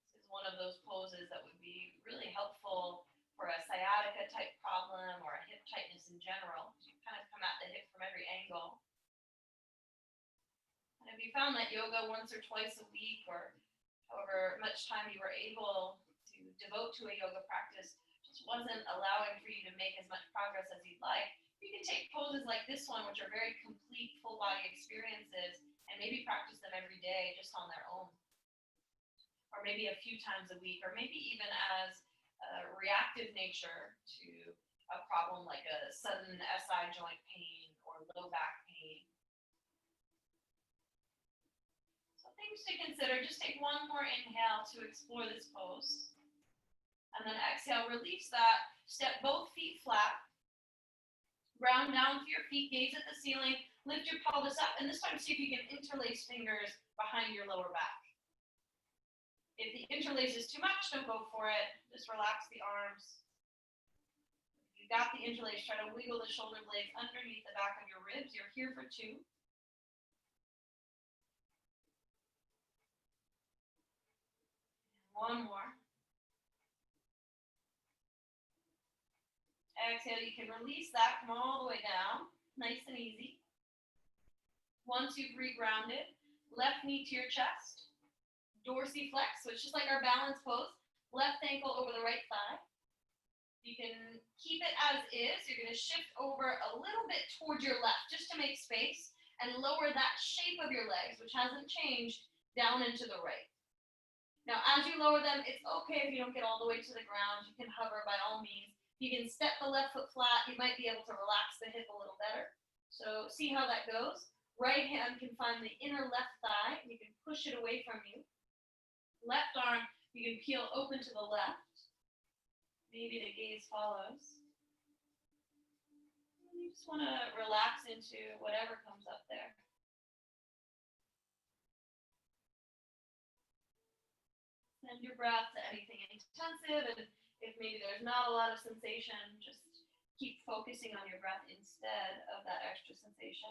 Speaker 2: This is one of those poses that would be really helpful for a sciatica type problem or a hip tightness in general. You kind of come at the hip from every angle. And if you found that yoga once or twice a week, or however much time you were able to devote to a yoga practice, just wasn't allowing for you to make as much progress as you'd like, you can take poses like this one, which are very complete full body experiences, and maybe practice them every day just on their own. Or maybe a few times a week, or maybe even as a reactive nature to a problem like a sudden SI joint pain or low back pain. Things to consider. Just take one more inhale to explore this pose. And then exhale, release that. Step both feet flat. Ground down through your feet, gaze at the ceiling. Lift your pelvis up, and this time see if you can interlace fingers behind your lower back. If the interlace is too much, don't go for it. Just relax the arms. If you got the interlace, try to wiggle the shoulder blades underneath the back of your ribs. You're here for 2. One more. Exhale, you can release that, come all the way down, nice and easy. Once you've regrounded, left knee to your chest, dorsiflex, so it's just like our balance pose, left ankle over the right thigh. You can keep it as is. You're going to shift over a little bit towards your left just to make space and lower that shape of your legs, which hasn't changed, down into the right. Now, as you lower them, it's okay if you don't get all the way to the ground. You can hover by all means. You can step the left foot flat. You might be able to relax the hip a little better. So see how that goes. Right hand can find the inner left thigh. You can push it away from you. Left arm, you can peel open to the left. Maybe the gaze follows. You just want to relax into whatever comes up there. Send your breath to anything intensive, and if maybe there's not a lot of sensation, just keep focusing on your breath instead of that extra sensation.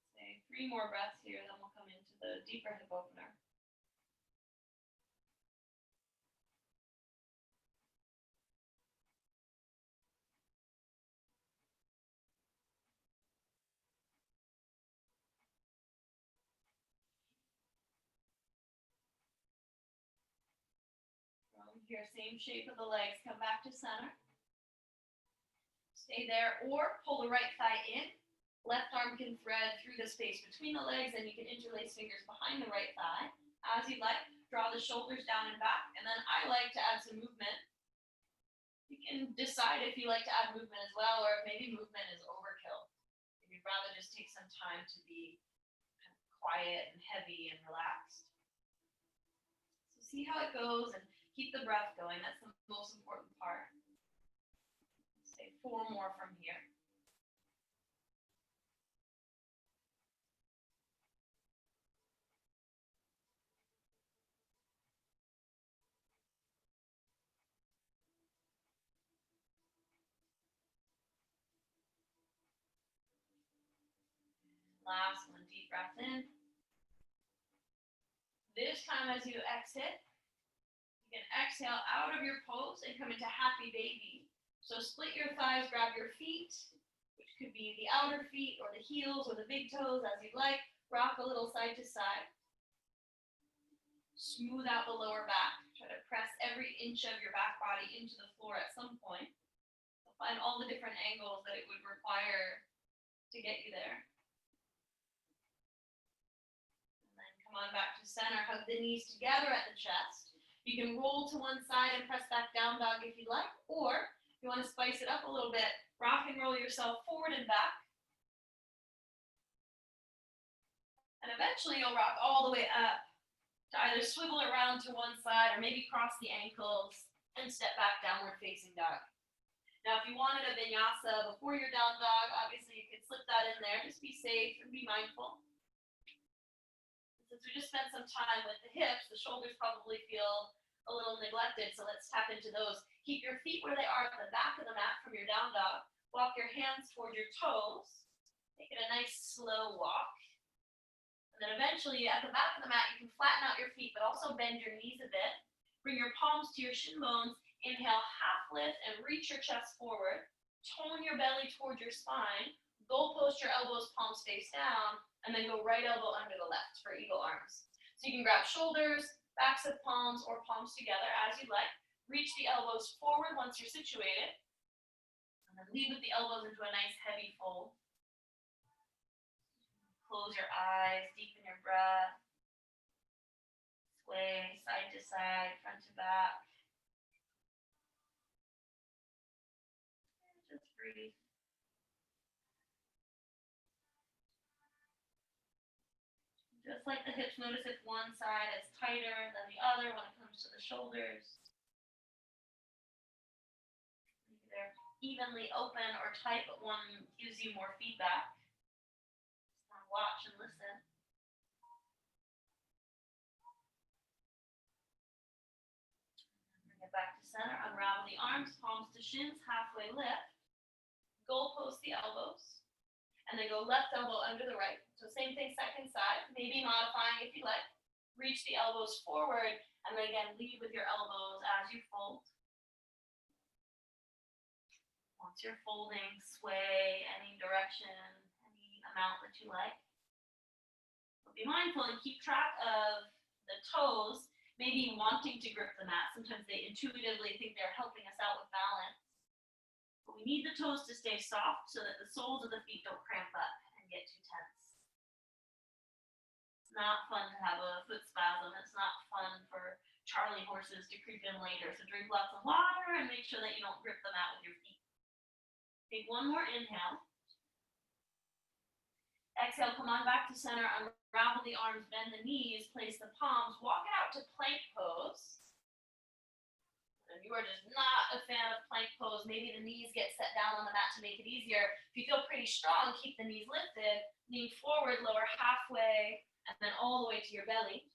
Speaker 2: Let's say 3 more breaths here, then we'll come into the deeper hip opener. Here, same shape of the legs, come back to center. Stay there, or pull the right thigh in. Left arm can thread through the space between the legs, and you can interlace fingers behind the right thigh. As you'd like, draw the shoulders down and back, and then I like to add some movement. You can decide if you like to add movement as well, or if maybe movement is overkill. If you'd rather just take some time to be kind of quiet and heavy and relaxed. So see how it goes, and keep the breath going. That's the most important part. Say 4 more from here. Last one, deep breath in. This time as you exit, you can exhale out of your pose and come into happy baby. So split your thighs, grab your feet, which could be the outer feet or the heels or the big toes as you'd like. Rock a little side to side. Smooth out the lower back. Try to press every inch of your back body into the floor at some point. So find all the different angles that it would require to get you there. Come on back to center, hug the knees together at the chest. You can roll to one side and press back down dog if you like, or if you want to spice it up a little bit, rock and roll yourself forward and back. And eventually you'll rock all the way up to either swivel around to one side or maybe cross the ankles and step back downward facing dog. Now, if you wanted a vinyasa before your down dog, obviously you could slip that in there. Just be safe and be mindful. Since we just spent some time with the hips, the shoulders probably feel a little neglected, so let's tap into those. Keep your feet where they are at the back of the mat from your down dog. Walk your hands toward your toes. Make it a nice slow walk. And then eventually at the back of the mat, you can flatten out your feet, but also bend your knees a bit. Bring your palms to your shin bones. Inhale, half lift and reach your chest forward. Tone your belly toward your spine. Goal post your elbows, palms face down, and then go right elbow under the left for eagle arms. So you can grab shoulders, backs of palms, or palms together as you like. Reach the elbows forward once you're situated. And then lead with the elbows into a nice heavy fold. Close your eyes, deepen your breath. Sway side to side, front to back. Just breathe. Just like the hips, notice if one side is tighter than the other when it comes to the shoulders. Maybe they're evenly open or tight, but one gives you more feedback. Just want to watch and listen. Bring it back to center. Unravel the arms, palms to shins, halfway lift. Goal post the elbows. And then go left elbow under the right. So same thing, second side, maybe modifying if you like. Reach the elbows forward, and then again, lead with your elbows as you fold. Once you're folding, sway any direction, any amount that you like. But be mindful and keep track of the toes, maybe wanting to grip the mat. Sometimes they intuitively think they're helping us out with balance. But we need the toes to stay soft so that the soles of the feet don't cramp up and get too tense. It's not fun to have a foot spasm. It's not fun for Charlie horses to creep in later. So drink lots of water and make sure that you don't grip the mat with your feet. Take one more inhale. Exhale, come on back to center. Unravel the arms, bend the knees, place the palms. Walk it out to plank pose. If you are just not a fan of plank pose, maybe the knees get set down on the mat to make it easier. If you feel pretty strong, keep the knees lifted, lean forward, lower halfway, and then all the way to your belly.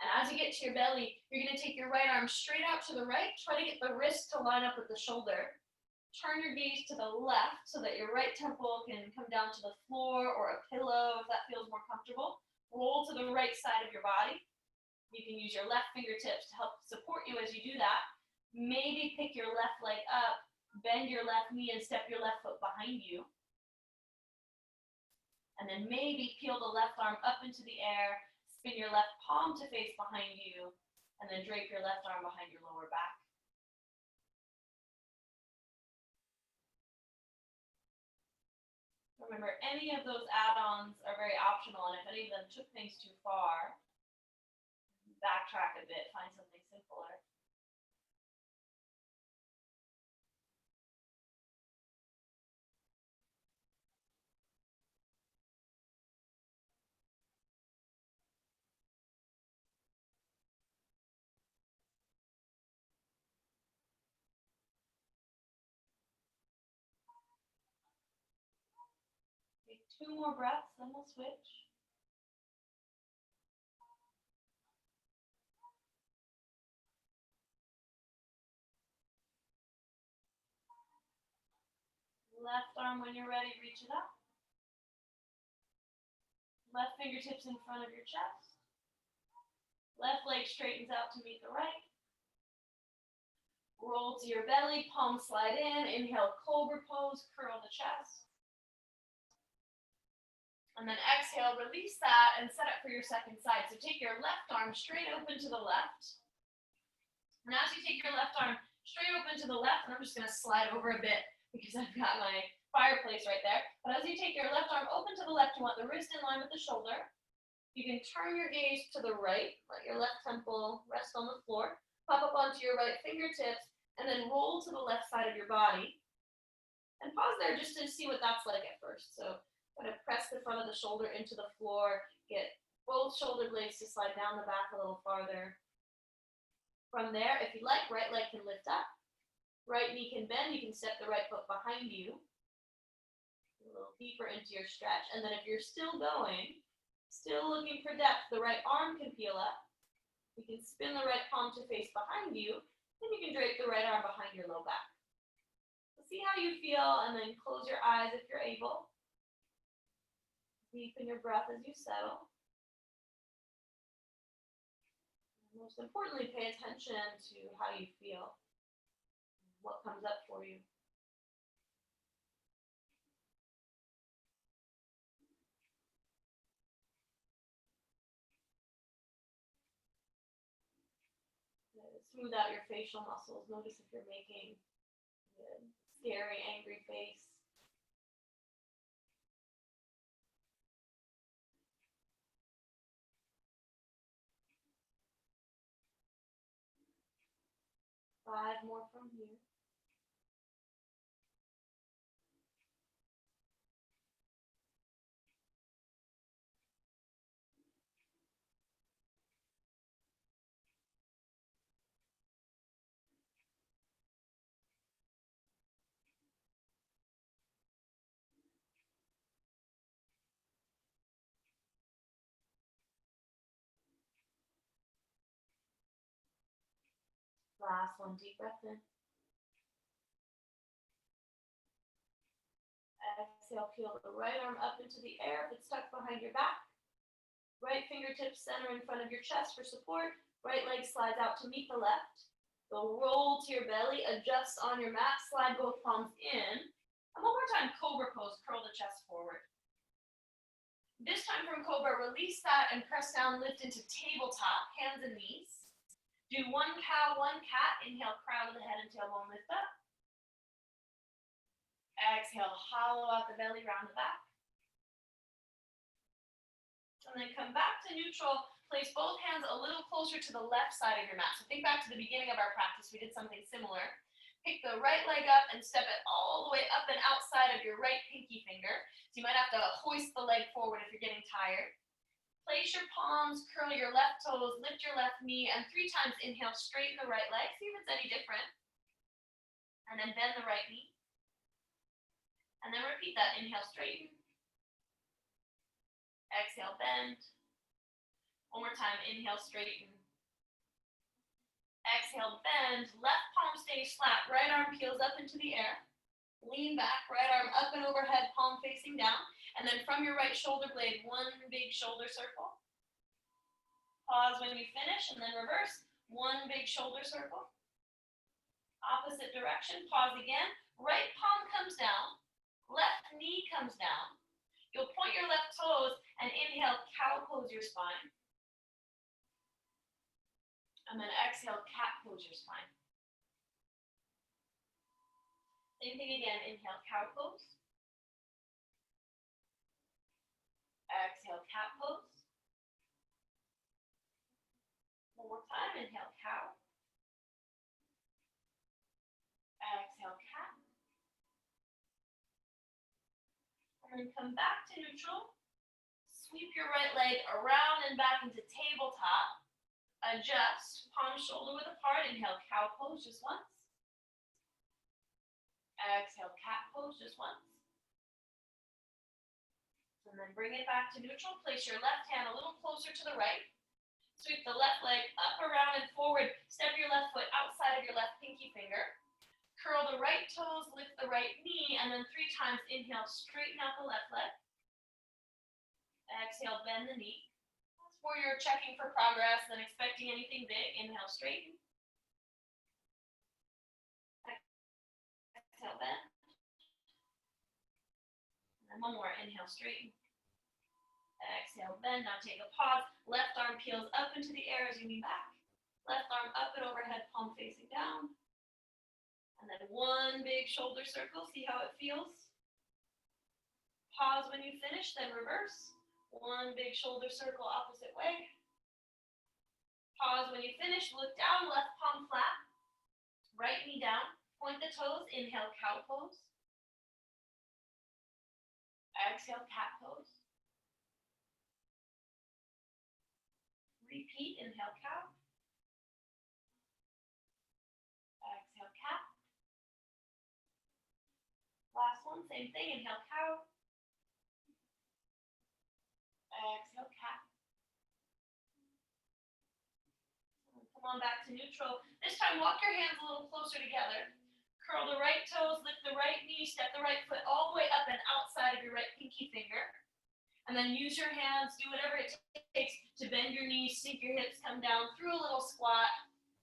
Speaker 2: And as you get to your belly, you're going to take your right arm straight out to the right. Try to get the wrist to line up with the shoulder. Turn your gaze to the left so that your right temple can come down to the floor or a pillow if that feels more comfortable. Roll to the right side of your body. You can use your left fingertips to help support you as you do that. Maybe pick your left leg up, bend your left knee and step your left foot behind you. And then maybe peel the left arm up into the air, spin your left palm to face behind you, and then drape your left arm behind your lower back. Remember, any of those add-ons are very optional, and if any of them took things too far, backtrack a bit, find something simpler. Take 2 more breaths, then we'll switch. Left arm, when you're ready, reach it up. Left fingertips in front of your chest. Left leg straightens out to meet the right. Roll to your belly, palms slide in. Inhale, cobra pose, curl the chest. And then exhale, release that and set up for your second side. So take your left arm straight open to the left. And as you take your left arm straight open to the left, and I'm just gonna slide over a bit because I've got my fireplace right there. But as you take your left arm open to the left, you want the wrist in line with the shoulder. You can turn your gaze to the right, let your left temple rest on the floor, pop up onto your right fingertips, and then roll to the left side of your body. And pause there just to see what that's like at first. So kind of press the front of the shoulder into the floor, get both shoulder blades to slide down the back a little farther. From there, if you like, right leg can lift up, right knee can bend, you can step the right foot behind you, a little deeper into your stretch. And then if you're still going, still looking for depth, the right arm can peel up. You can spin the right palm to face behind you, and you can drape the right arm behind your low back. So see how you feel, and then close your eyes if you're able. Deepen your breath as you settle. And most importantly, pay attention to how you feel, what comes up for you. Smooth out your facial muscles. Notice if you're making a scary, angry face. Five more from here. Last one, deep breath in. Exhale, peel the right arm up into the air if it's stuck behind your back. Right fingertips center in front of your chest for support. Right leg slides out to meet the left. So roll to your belly, adjust on your mat, slide both palms in. And one more time, cobra pose, curl the chest forward. This time from cobra, release that and press down, lift into tabletop, hands and knees. Do one cow, one cat. Inhale, crown of the head and tailbone lift up. Exhale, hollow out the belly, round the back. And then come back to neutral. Place both hands a little closer to the left side of your mat. So think back to the beginning of our practice. We did something similar. Pick the right leg up and step it all the way up and outside of your right pinky finger. So you might have to hoist the leg forward if you're getting tired. Place your palms, curl your left toes, lift your left knee, and 3 times inhale, straighten the right leg. See if it's any different. And then bend the right knee. And then repeat that. Inhale, straighten. Exhale, bend. One more time. Inhale, straighten. Exhale, bend. Left palm stays flat. Right arm peels up into the air. Lean back. Right arm up and overhead, palm facing down. And then from your right shoulder blade, one big shoulder circle. Pause when you finish, and then reverse. One big shoulder circle. Opposite direction. Pause again. Right palm comes down. Left knee comes down. You'll point your left toes and inhale, cow pose your spine. And then exhale, cat pose your spine. Same thing again. Inhale, cow pose. Exhale, cat pose. One more time. Inhale, cow. Exhale, cat. And then come back to neutral. Sweep your right leg around and back into tabletop. Adjust, palm shoulder width apart. Inhale, cow pose just once. Exhale, cat pose just once. And then bring it back to neutral. Place your left hand a little closer to the right. Sweep the left leg up, around, and forward. Step your left foot outside of your left pinky finger. Curl the right toes, lift the right knee, and then 3 times inhale, straighten out the left leg. Exhale, bend the knee. That's where you're checking for progress, then expecting anything big. Inhale, straighten. Exhale, bend. And then one more. Inhale, straighten. Exhale, bend. Now take a pause. Left arm peels up into the air as you lean back. Left arm up and overhead, palm facing down. And then one big shoulder circle. See how it feels? Pause when you finish, then reverse. One big shoulder circle opposite way. Pause when you finish. Look down, left palm flat. Right knee down. Point the toes. Inhale, cow pose. Exhale, cat pose. Repeat. Inhale, cow. Exhale, cat. Last one, same thing. Inhale, cow. Exhale, cat. Come on back to neutral. This time, walk your hands a little closer together. Curl the right toes, lift the right knee, step the right foot all the way up and outside of your right pinky finger. And then use your hands, do whatever it takes to bend your knees, sink your hips, come down through a little squat,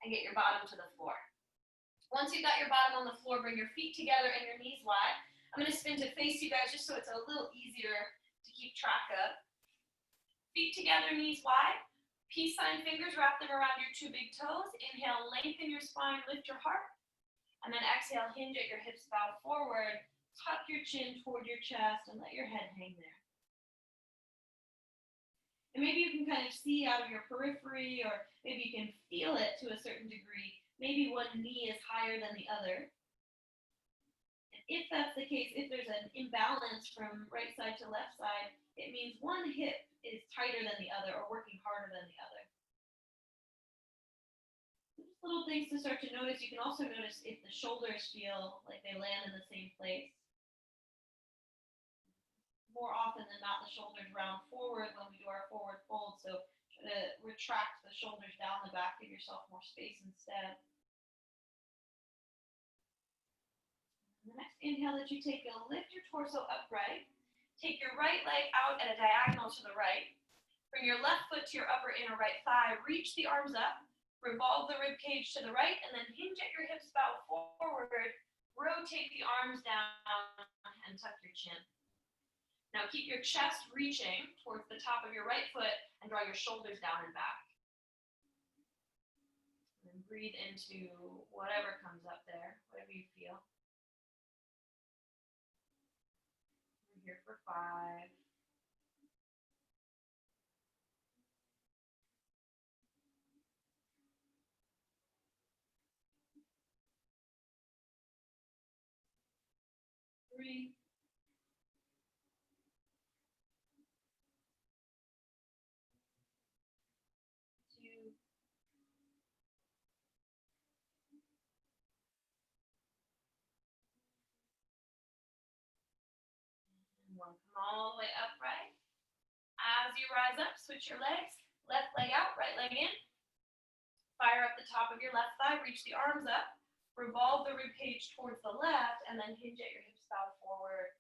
Speaker 2: and get your bottom to the floor. Once you've got your bottom on the floor, bring your feet together and your knees wide. I'm going to spin to face you guys just so it's a little easier to keep track of. Feet together, knees wide. Peace sign fingers, wrap them around your two big toes. Inhale, lengthen your spine, lift your heart. And then exhale, hinge at your hips, bow forward. Tuck your chin toward your chest and let your head hang there. And maybe you can kind of see out of your periphery, or maybe you can feel it to a certain degree. Maybe one knee is higher than the other. And if that's the case, if there's an imbalance from right side to left side, it means one hip is tighter than the other or working harder than the other. Just little things to start to notice. You can also notice if the shoulders feel like they land in the same place. More often than not, the shoulders round forward when we do our forward fold. So try to retract the shoulders down the back, give yourself more space instead. And the next inhale that you take, you'll lift your torso upright. Take your right leg out at a diagonal to the right. Bring your left foot to your upper inner right thigh. Reach the arms up. Revolve the rib cage to the right, and then hinge at your hips, bow forward. Rotate the arms down and tuck your chin. Now keep your chest reaching towards the top of your right foot and draw your shoulders down and back. And breathe into whatever comes up there, whatever you feel. We're here for 5. 3. 2. 1. Come all the way upright. As you rise up, switch your legs. Left leg out, right leg in. Fire up the top of your left thigh, reach the arms up. Revolve the rib cage towards the left, and then hinge at your hips, bow forward.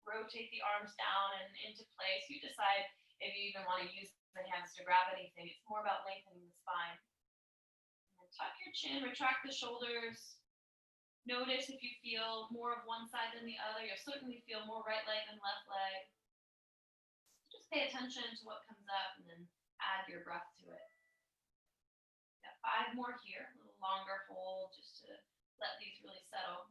Speaker 2: Rotate the arms down and into place. You decide if you even want to use the hands to grab anything. It's more about lengthening the spine. And then tuck your chin, retract the shoulders. Notice if you feel more of one side than the other. You'll certainly feel more right leg than left leg. Just pay attention to what comes up and then add your breath to it. Got 5 more here, a little longer hold just to let these really settle.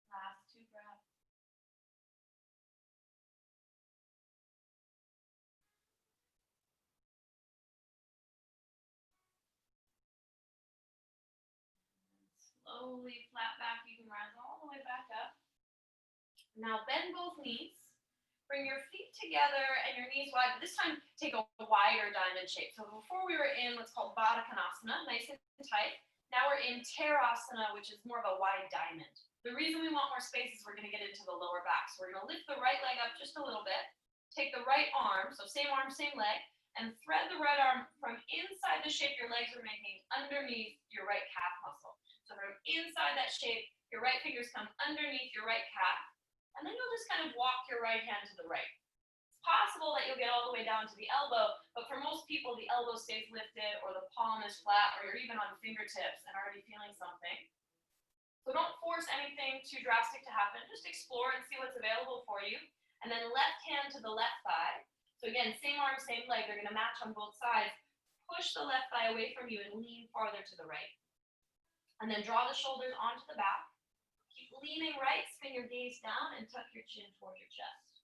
Speaker 2: Last 2 breaths. Slowly flat back. You can rise all the way back up. Now bend both knees. Bring your feet together and your knees wide. This time, take a wider diamond shape. So before we were in what's called Baddha Konasana, nice and tight. Now we're in Tadasana, which is more of a wide diamond. The reason we want more space is we're going to get into the lower back. So we're going to lift the right leg up just a little bit, take the right arm, so same arm, same leg, and thread the right arm from inside the shape your legs are making underneath your right calf muscle. So from inside that shape, your right fingers come underneath your right calf, and then you'll just kind of walk your right hand to the right. It's possible that you'll get all the way down to the elbow, but for most people, the elbow stays lifted or the palm is flat or you're even on fingertips and already feeling something. So don't force anything too drastic to happen. Just explore and see what's available for you. And then left hand to the left thigh. So again, same arm, same leg. They're going to match on both sides. Push the left thigh away from you and lean farther to the right. And then draw the shoulders onto the back. Keep leaning right, spin your gaze down, and tuck your chin toward your chest.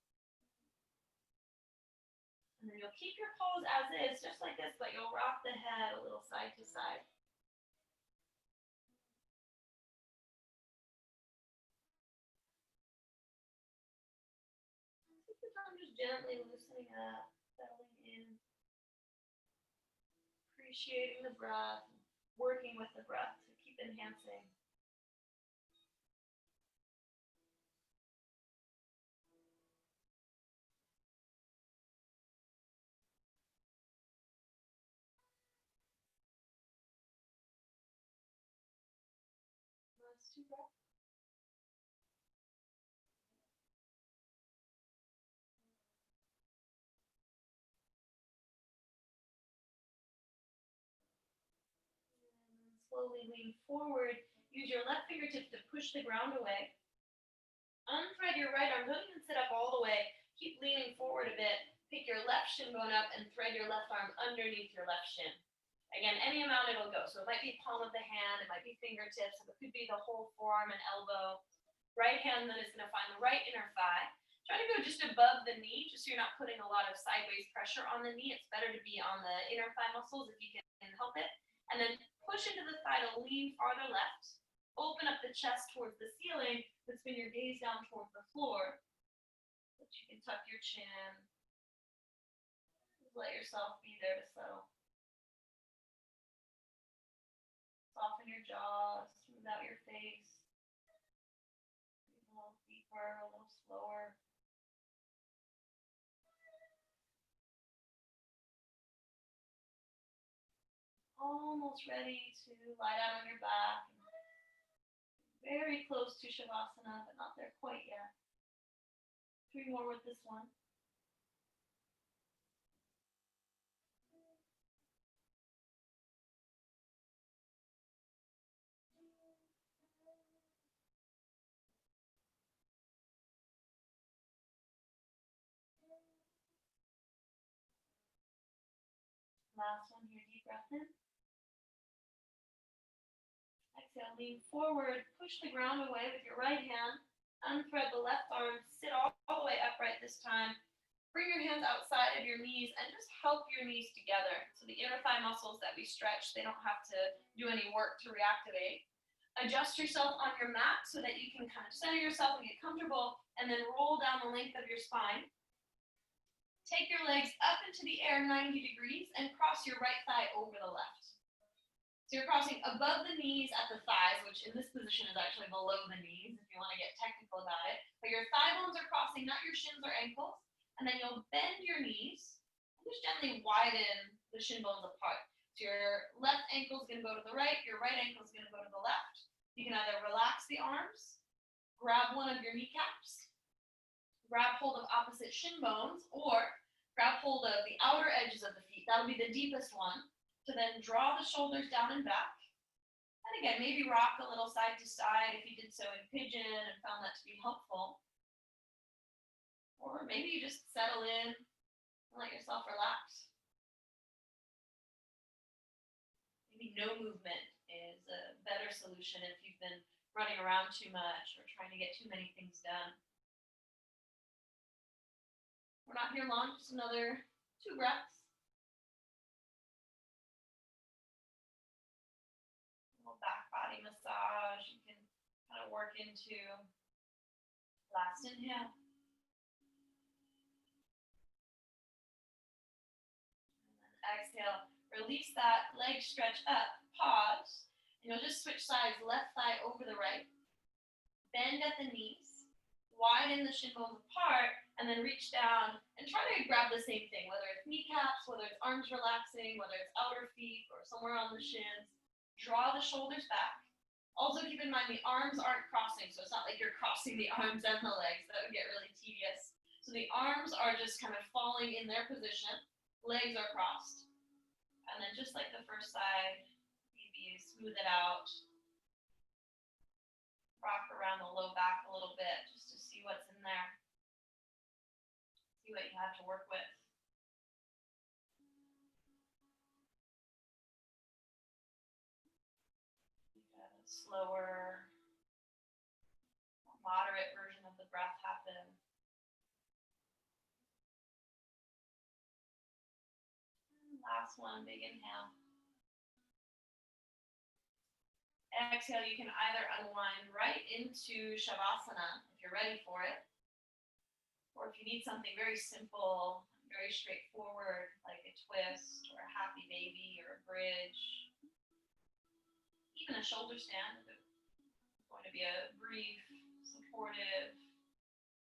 Speaker 2: And then you'll keep your pose as is, just like this, but you'll rock the head a little side to side. I'm just gently loosening up, settling in, appreciating the breath, working with the breath to keep enhancing. Last 2 breaths. Slowly lean forward. Use your left fingertips to push the ground away. Unthread your right arm. Don't even sit up all the way. Keep leaning forward a bit. Pick your left shin bone up and thread your left arm underneath your left shin. Again, any amount it'll go. So it might be palm of the hand. It might be fingertips. It could be the whole forearm and elbow. Right hand then is going to find the right inner thigh. Try to go just above the knee, just so you're not putting a lot of sideways pressure on the knee. It's better to be on the inner thigh muscles if you can help it. And then push into the thigh to lean farther left. Open up the chest towards the ceiling, but spin your gaze down towards the floor. So you can tuck your chin. Just let yourself be there to settle. Soften your jaw, smooth out your face. Breathe a little deeper, a little slower. Almost ready to lie down on your back. Very close to Shavasana, but not there quite yet. 3 more with this one. Last one here, deep breath in. Exhale, lean forward, push the ground away with your right hand. Unthread the left arm, sit all the way upright this time. Bring your hands outside of your knees and just help your knees together. So the inner thigh muscles that we stretch, they don't have to do any work to reactivate. Adjust yourself on your mat so that you can kind of center yourself and get comfortable, and then roll down the length of your spine. Take your legs up into the air 90 degrees and cross your right thigh over the left. So you're crossing above the knees at the thighs, which in this position is actually below the knees if you want to get technical about it. But your thigh bones are crossing, not your shins or ankles. And then you'll bend your knees and just gently widen the shin bones apart. So your left ankle is going to go to the right, your right ankle is going to go to the left. You can either relax the arms, grab one of your kneecaps, grab hold of opposite shin bones, or grab hold of the outer edges of the feet. That'll be the deepest one. To then draw the shoulders down and back. And again, maybe rock a little side to side if you did so in pigeon and found that to be helpful. Or maybe you just settle in and let yourself relax. Maybe no movement is a better solution if you've been running around too much or trying to get too many things done. We're not here long, just another 2 breaths. A little back body massage you can kind of work into. Last inhale. And then exhale. Release that leg stretch up. Pause. And you'll just switch sides, left thigh over the right. Bend at the knees. Widen the shin bones apart, and then reach down and try to grab the same thing, whether it's kneecaps, whether it's arms relaxing, whether it's outer feet or somewhere on the shins. Draw the shoulders back. Also keep in mind the arms aren't crossing, so it's not like you're crossing the arms and the legs. That would get really tedious. So the arms are just kind of falling in their position. Legs are crossed. And then just like the first side, maybe smooth it out. Rock around the low back a little bit just to see what's in there. See what you have to work with. You can have a slower, more moderate version of the breath happen. And last one, big inhale. Exhale, you can either unwind right into Shavasana if you're ready for it, or if you need something very simple, very straightforward, like a twist or a happy baby or a bridge, even a shoulder stand, if it's going to be a brief, supportive,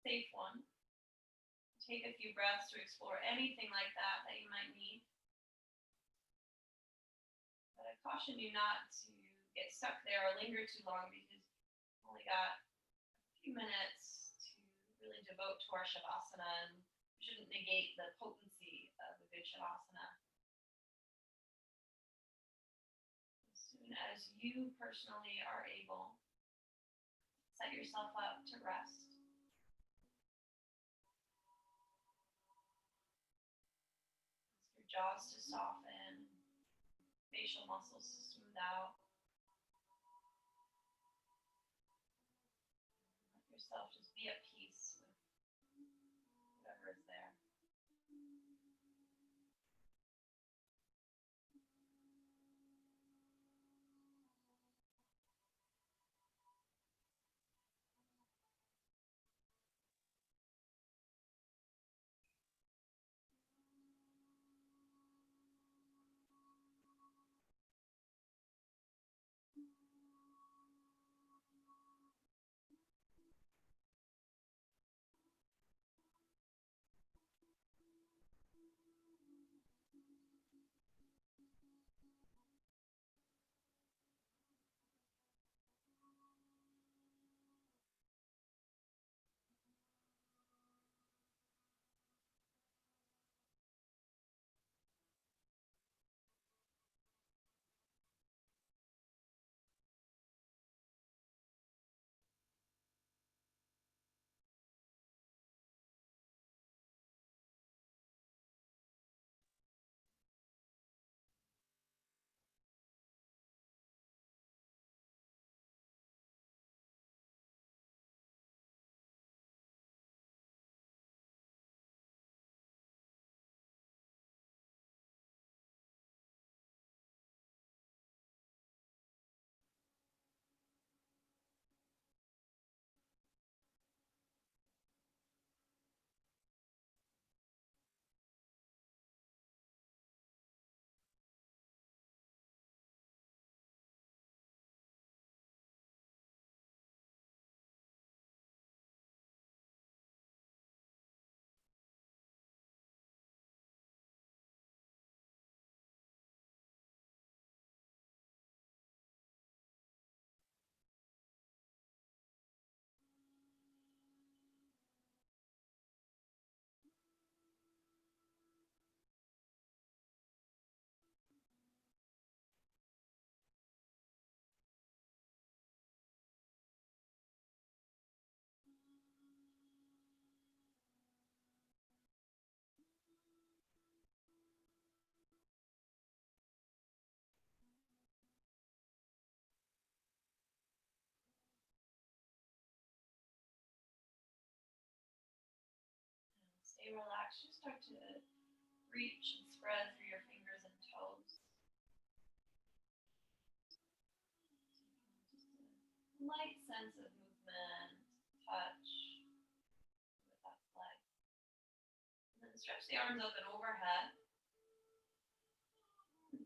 Speaker 2: safe one. Take a few breaths to explore anything like that that you might need. But I caution you not to get stuck there or linger too long, because we've only got a few minutes to really devote to our Shavasana, and we shouldn't negate the potency of a good Shavasana. As soon as you personally are able, set yourself up to rest. Ask your jaws to soften, facial muscles to smooth out. Yourself just be at peace with whatever is there. Stay relaxed. Just start to reach and spread through your fingers and toes. Just a light sense of movement, touch with that leg. And then stretch the arms up and overhead.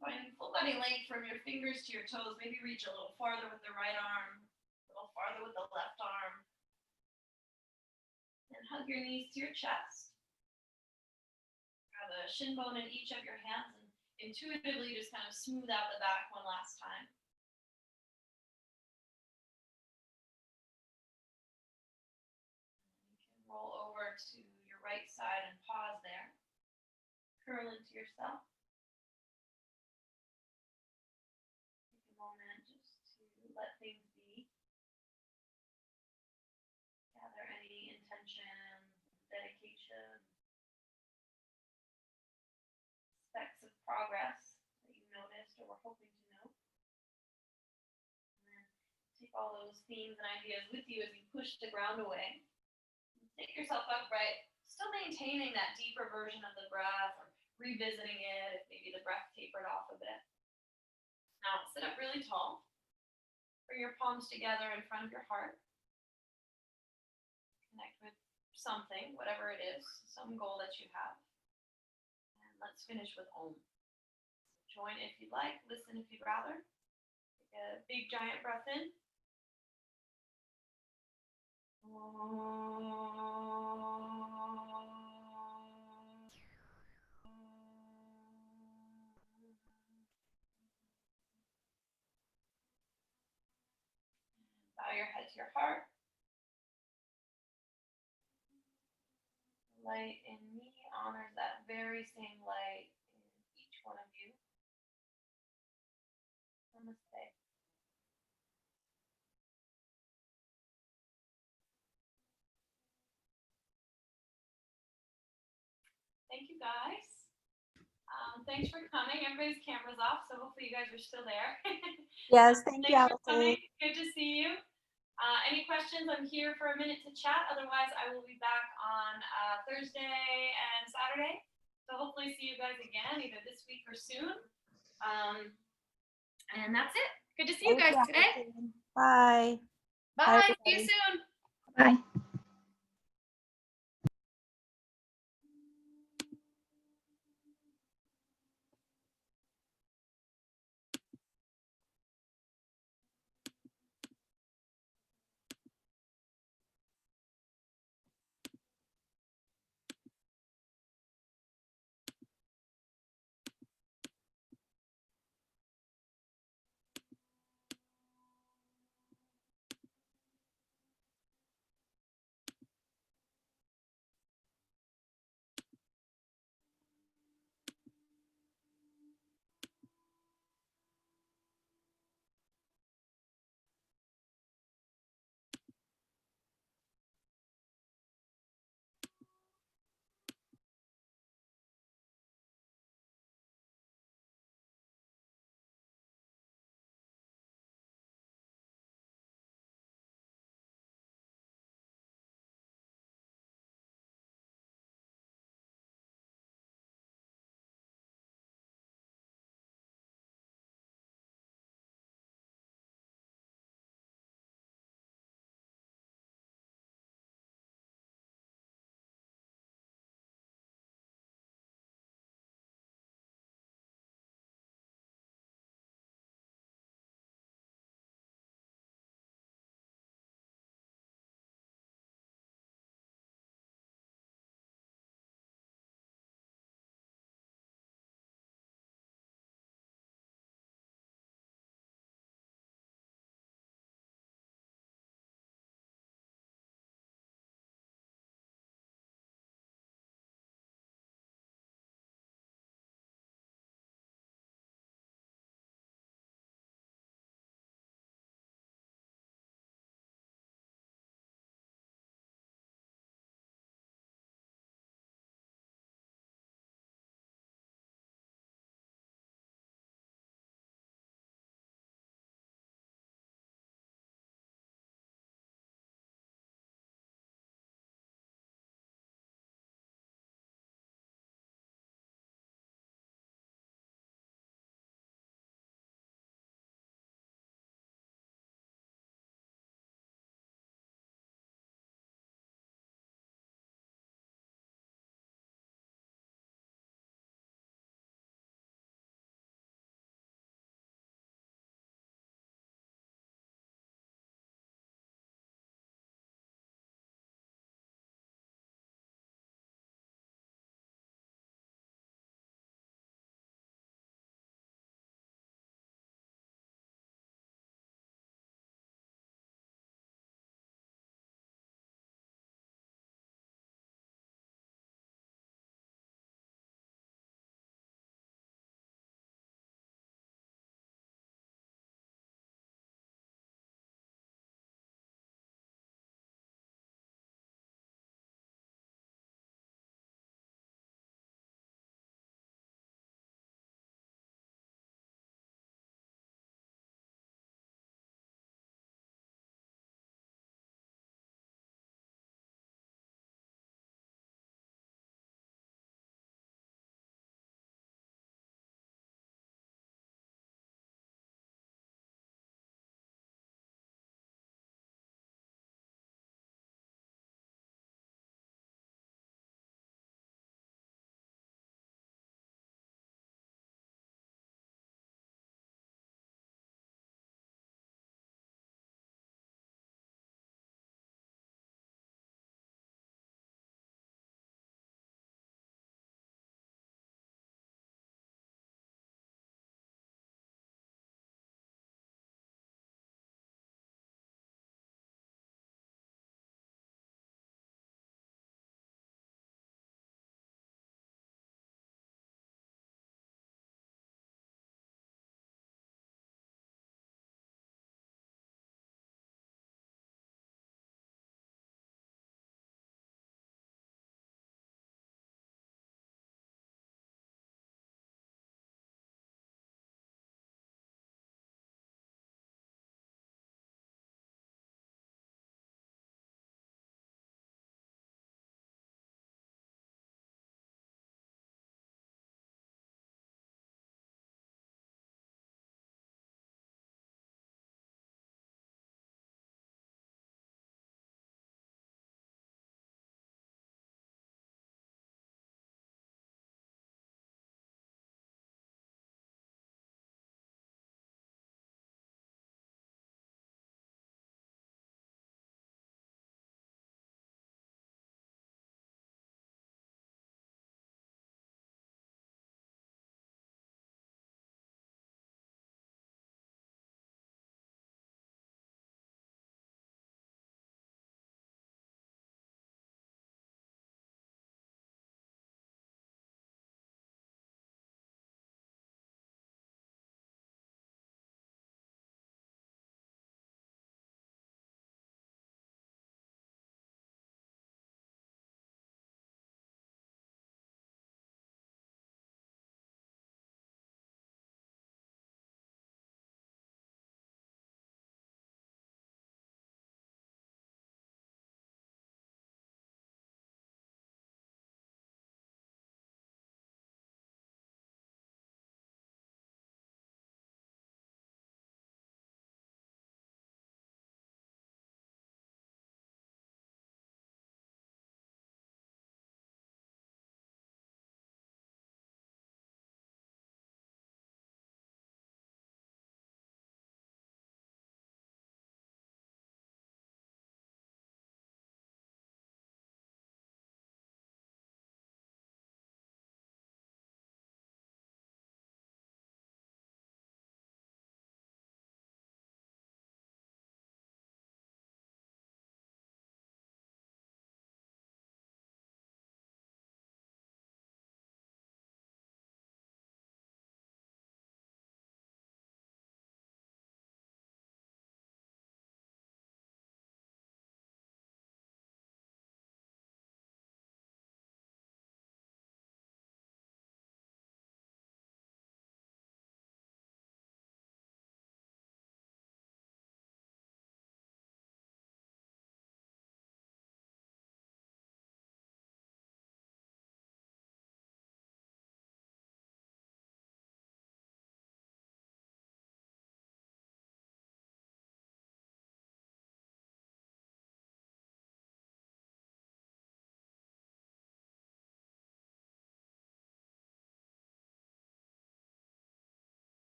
Speaker 2: Find full body length from your fingers to your toes. Maybe reach a little farther with the right arm, a little farther with the left arm. And hug your knees to your chest. Grab a shin bone in each of your hands and intuitively just kind of smooth out the back one last time. You can roll over to your right side and pause there. Curl into yourself. Take a moment just to let things be. Gather any intention, dedication, specks of progress that you noticed or were hoping to note. And then take all those themes and ideas with you as you push the ground away. Take yourself upright, still maintaining that deeper version of the breath or revisiting it if maybe the breath tapered off a bit. Now sit up really tall. Bring your palms together in front of your heart. Connect with something, whatever it is, some goal that you have. And let's finish with Om. Join if you'd like, listen if you'd rather. Take a big giant breath in. Bow your head to your heart. Light in me honors that very same light in each one of you. Namaste. Thank you guys. Thanks for coming. Everybody's camera's off, so hopefully you guys are still there.
Speaker 1: Yes, thank you,
Speaker 2: Thanks for
Speaker 1: Alison.
Speaker 2: coming. Good to see you. Any questions? I'm here for a minute to chat. Otherwise, I will be back on Thursday and Saturday. So hopefully see you guys again, either this week or soon. And that's it. Good to see you guys today.
Speaker 1: Bye.
Speaker 2: Bye. See you
Speaker 1: everybody.
Speaker 2: soon.
Speaker 3: Bye.